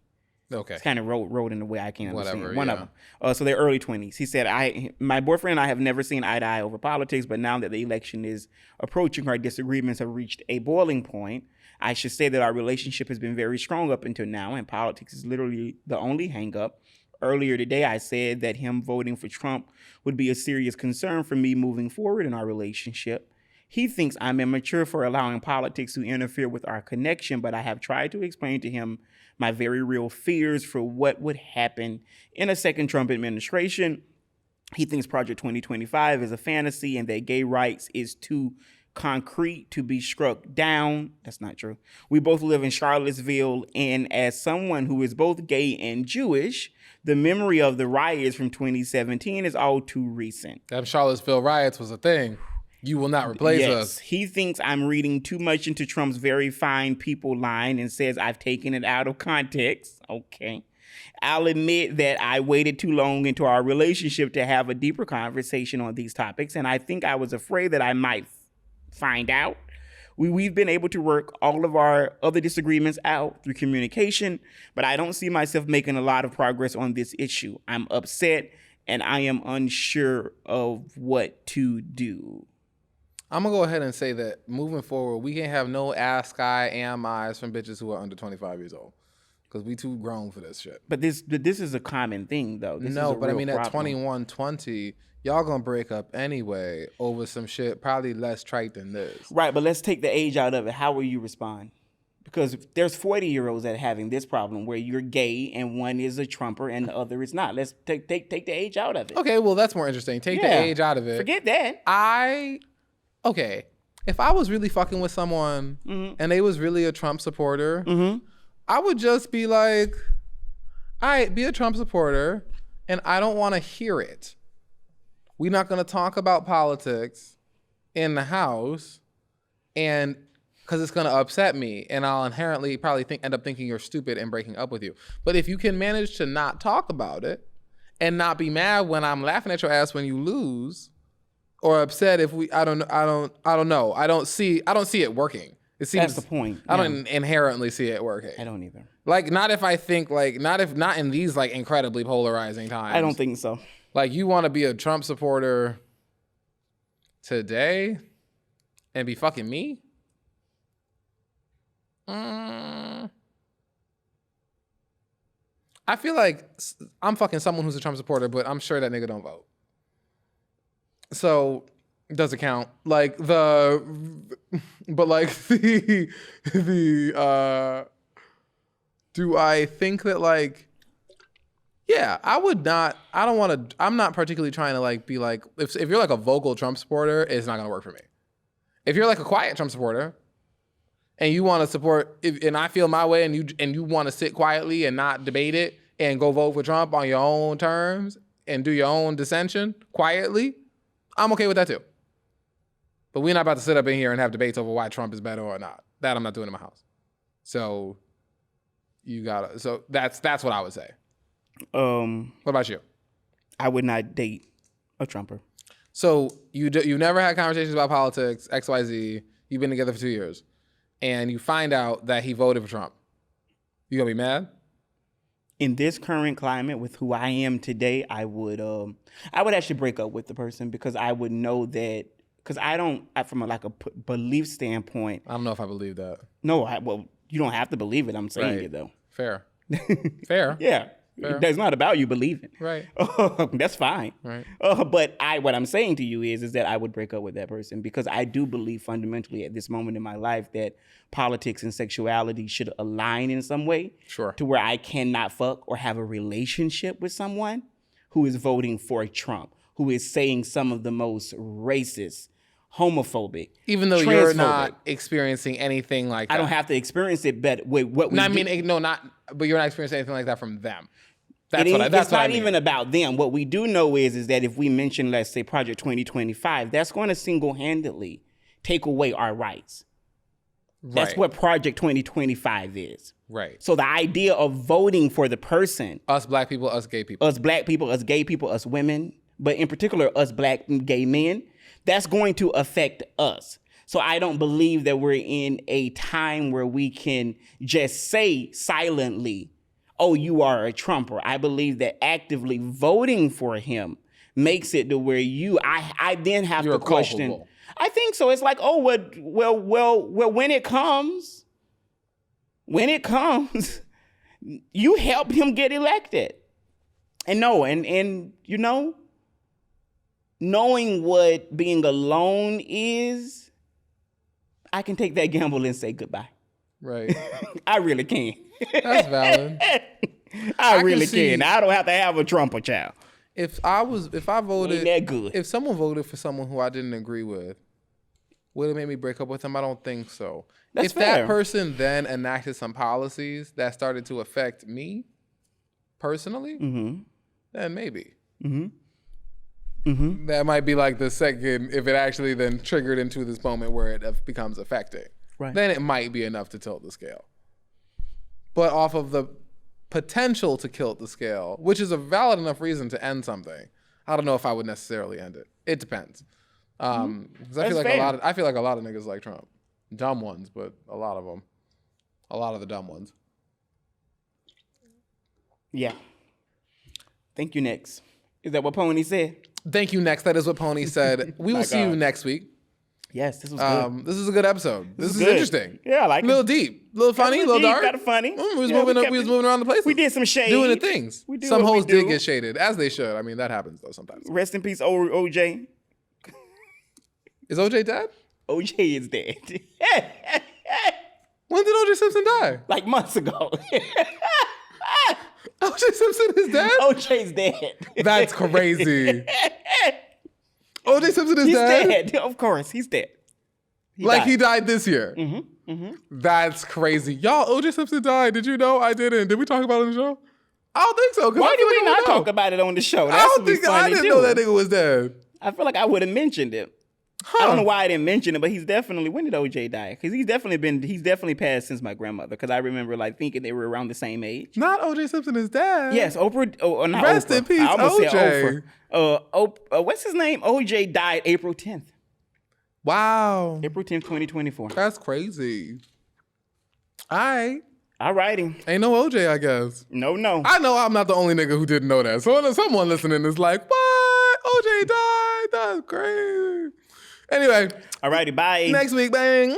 Okay. It's kind of wrote in a way I can't understand. One yeah. of them. So they're early 20s. He said, my boyfriend and I have never seen eye to eye over politics, but now that the election is approaching, our disagreements have reached a boiling point. I should say that our relationship has been very strong up until now, and politics is literally the only hang-up. Earlier today, I said that him voting for Trump would be a serious concern for me moving forward in our relationship. He thinks I'm immature for allowing politics to interfere with our connection, but I have tried to explain to him my very real fears for what would happen in a second Trump administration. He thinks Project 2025 is a fantasy and that gay rights is too concrete to be struck down. That's not true. We both live in Charlottesville, and as someone who is both gay and Jewish, the memory of the riots from 2017 is all too recent. Them Charlottesville riots was a thing. You will not replace us. He thinks I'm reading too much into Trump's very fine people line and says I've taken it out of context. Okay. I'll admit that I waited too long into our relationship to have a deeper conversation on these topics, and I think I was afraid that I might find out. We've been able to work all of our other disagreements out through communication, but I don't see myself making a lot of progress on this issue. I'm upset, and I am unsure of what to do. I'm going to go ahead and say that moving forward, we can't have no ask I am I's from bitches who are under 25 years old. Because we too grown for this shit. But this is a common thing, though. But I mean, at 21, 20, y'all going to break up anyway over some shit probably less trite than this. Right, but let's take the age out of it. How will you respond? Because there's 40-year-olds that are having this problem where you're gay and one is a Trumper and the other is not. Let's take the age out of it. Okay, well, that's more interesting. Take the age out of it. Forget that. Okay, if I was really fucking with someone and they was really a Trump supporter, I would just be like, all right, be a Trump supporter, and I don't want to hear it. We're not going to talk about politics in the house, and because it's going to upset me, and I'll inherently probably end up thinking you're stupid and breaking up with you. But if you can manage to not talk about it and not be mad when I'm laughing at your ass when you lose, or upset if I don't know. I don't see it working. It seems that's the point. I don't inherently see it working. I don't either. Like, not if I think like not in these like incredibly polarizing times. I don't think so. Like, you want to be a Trump supporter today and be fucking me? I feel like I'm fucking someone who's a Trump supporter, but I'm sure that nigga don't vote. So does it count? Like the do I think that like, yeah, I would not, I don't want to, I'm not particularly trying to like be like, if you're like a vocal Trump supporter, it's not going to work for me. If you're like a quiet Trump supporter and you want to support, and I feel my way and you want to sit quietly and not debate it and go vote for Trump on your own terms and do your own dissension quietly, I'm okay with that too. But we're not about to sit up in here and have debates over why Trump is better or not. That I'm not doing in my house. So that's what I would say. What about you? I would not date a Trumper. So you never had conversations about politics, XYZ. You've been together for 2 years, and you find out that he voted for Trump. You gonna be mad? In this current climate with who I am today, I would actually break up with the person because I would know that, because from a belief standpoint. I don't know if I believe that. No, well, you don't have to believe it. I'm saying it though. Fair. Fair. Yeah. Fair. It's not about you believing. Right. That's fine. Right. But what I'm saying to you is that I would break up with that person because I do believe fundamentally at this moment in my life that politics and sexuality should align in some way. Sure. To where I cannot fuck or have a relationship with someone who is voting for Trump, who is saying some of the most racist, homophobic, even though you're not experiencing anything like that. I don't have to experience it, but but you're not experiencing anything like that from them. It's not even about them. What we do know is that if we mention, let's say, Project 2025, that's going to single-handedly take away our rights. Right. That's what Project 2025 is. Right. So the idea of voting for the person. Us black people, us gay people. Us black people, us gay people, us women, but in particular, us black and gay men, that's going to affect us. So I don't believe that we're in a time where we can just say silently, oh, you are a Trumper. I believe that actively voting for him makes it to where I then have to question. Culpable. I think so. It's like, oh, well, when it comes, you helped him get elected. And knowing what being alone is, I can take that gamble and say goodbye. Right. I really can. That's valid. I really can. I don't have to have a Trumper child. If I voted, ain't that good. If someone voted for someone who I didn't agree with, would it make me break up with them? I don't think so. That's fair. That person then enacted some policies that started to affect me personally, then maybe. That might be like the second, if it actually then triggered into this moment where it becomes affecting. Right. Then it might be enough to tilt the scale. But off of the potential to tilt the scale, which is a valid enough reason to end something, I don't know if I would necessarily end it. It depends. Because I feel like a lot of niggas like Trump. Dumb ones, but a lot of them. A lot of the dumb ones. Yeah. Thank you, next. Is that what Pony said? Thank you, next. That is what Pony said. We will see you next week. Yes, this was good. This is a good episode. This is good. Interesting. Yeah, I like it. A little deep, a little funny, a little dark. Kind of funny. We was moving around the place. We did some shade. Doing the things. Some hoes did get shaded, as they should. I mean, that happens though sometimes. Rest in peace, OJ. Is OJ dead? OJ is dead. When did OJ Simpson die? Like months ago. OJ Simpson is dead? OJ's dead. That's crazy. OJ Simpson is dead? He's dead. Of course, he's dead. He died this year. That's crazy. Y'all, OJ Simpson died. Did you know? I didn't. Did we talk about it on the show? I don't think so. Why did we not talk about it on the show? I didn't know that nigga was dead. I feel like I would have mentioned it. I don't know why I didn't mention it, but he's definitely. When did OJ die? Because he's definitely passed since my grandmother. Because I remember like thinking they were around the same age. Not OJ Simpson is dead. Yes, Oprah. Oh, not Rest Oprah. in peace, I almost OJ. said Oprah. What's his name? OJ died April 10th. Wow. April 10th, 2024. That's crazy. All right. All righty. Ain't no OJ, I guess. No. I know I'm not the only nigga who didn't know that. So someone listening is like, what? OJ died? That's crazy. Anyway. All righty. Bye. Next week, bang.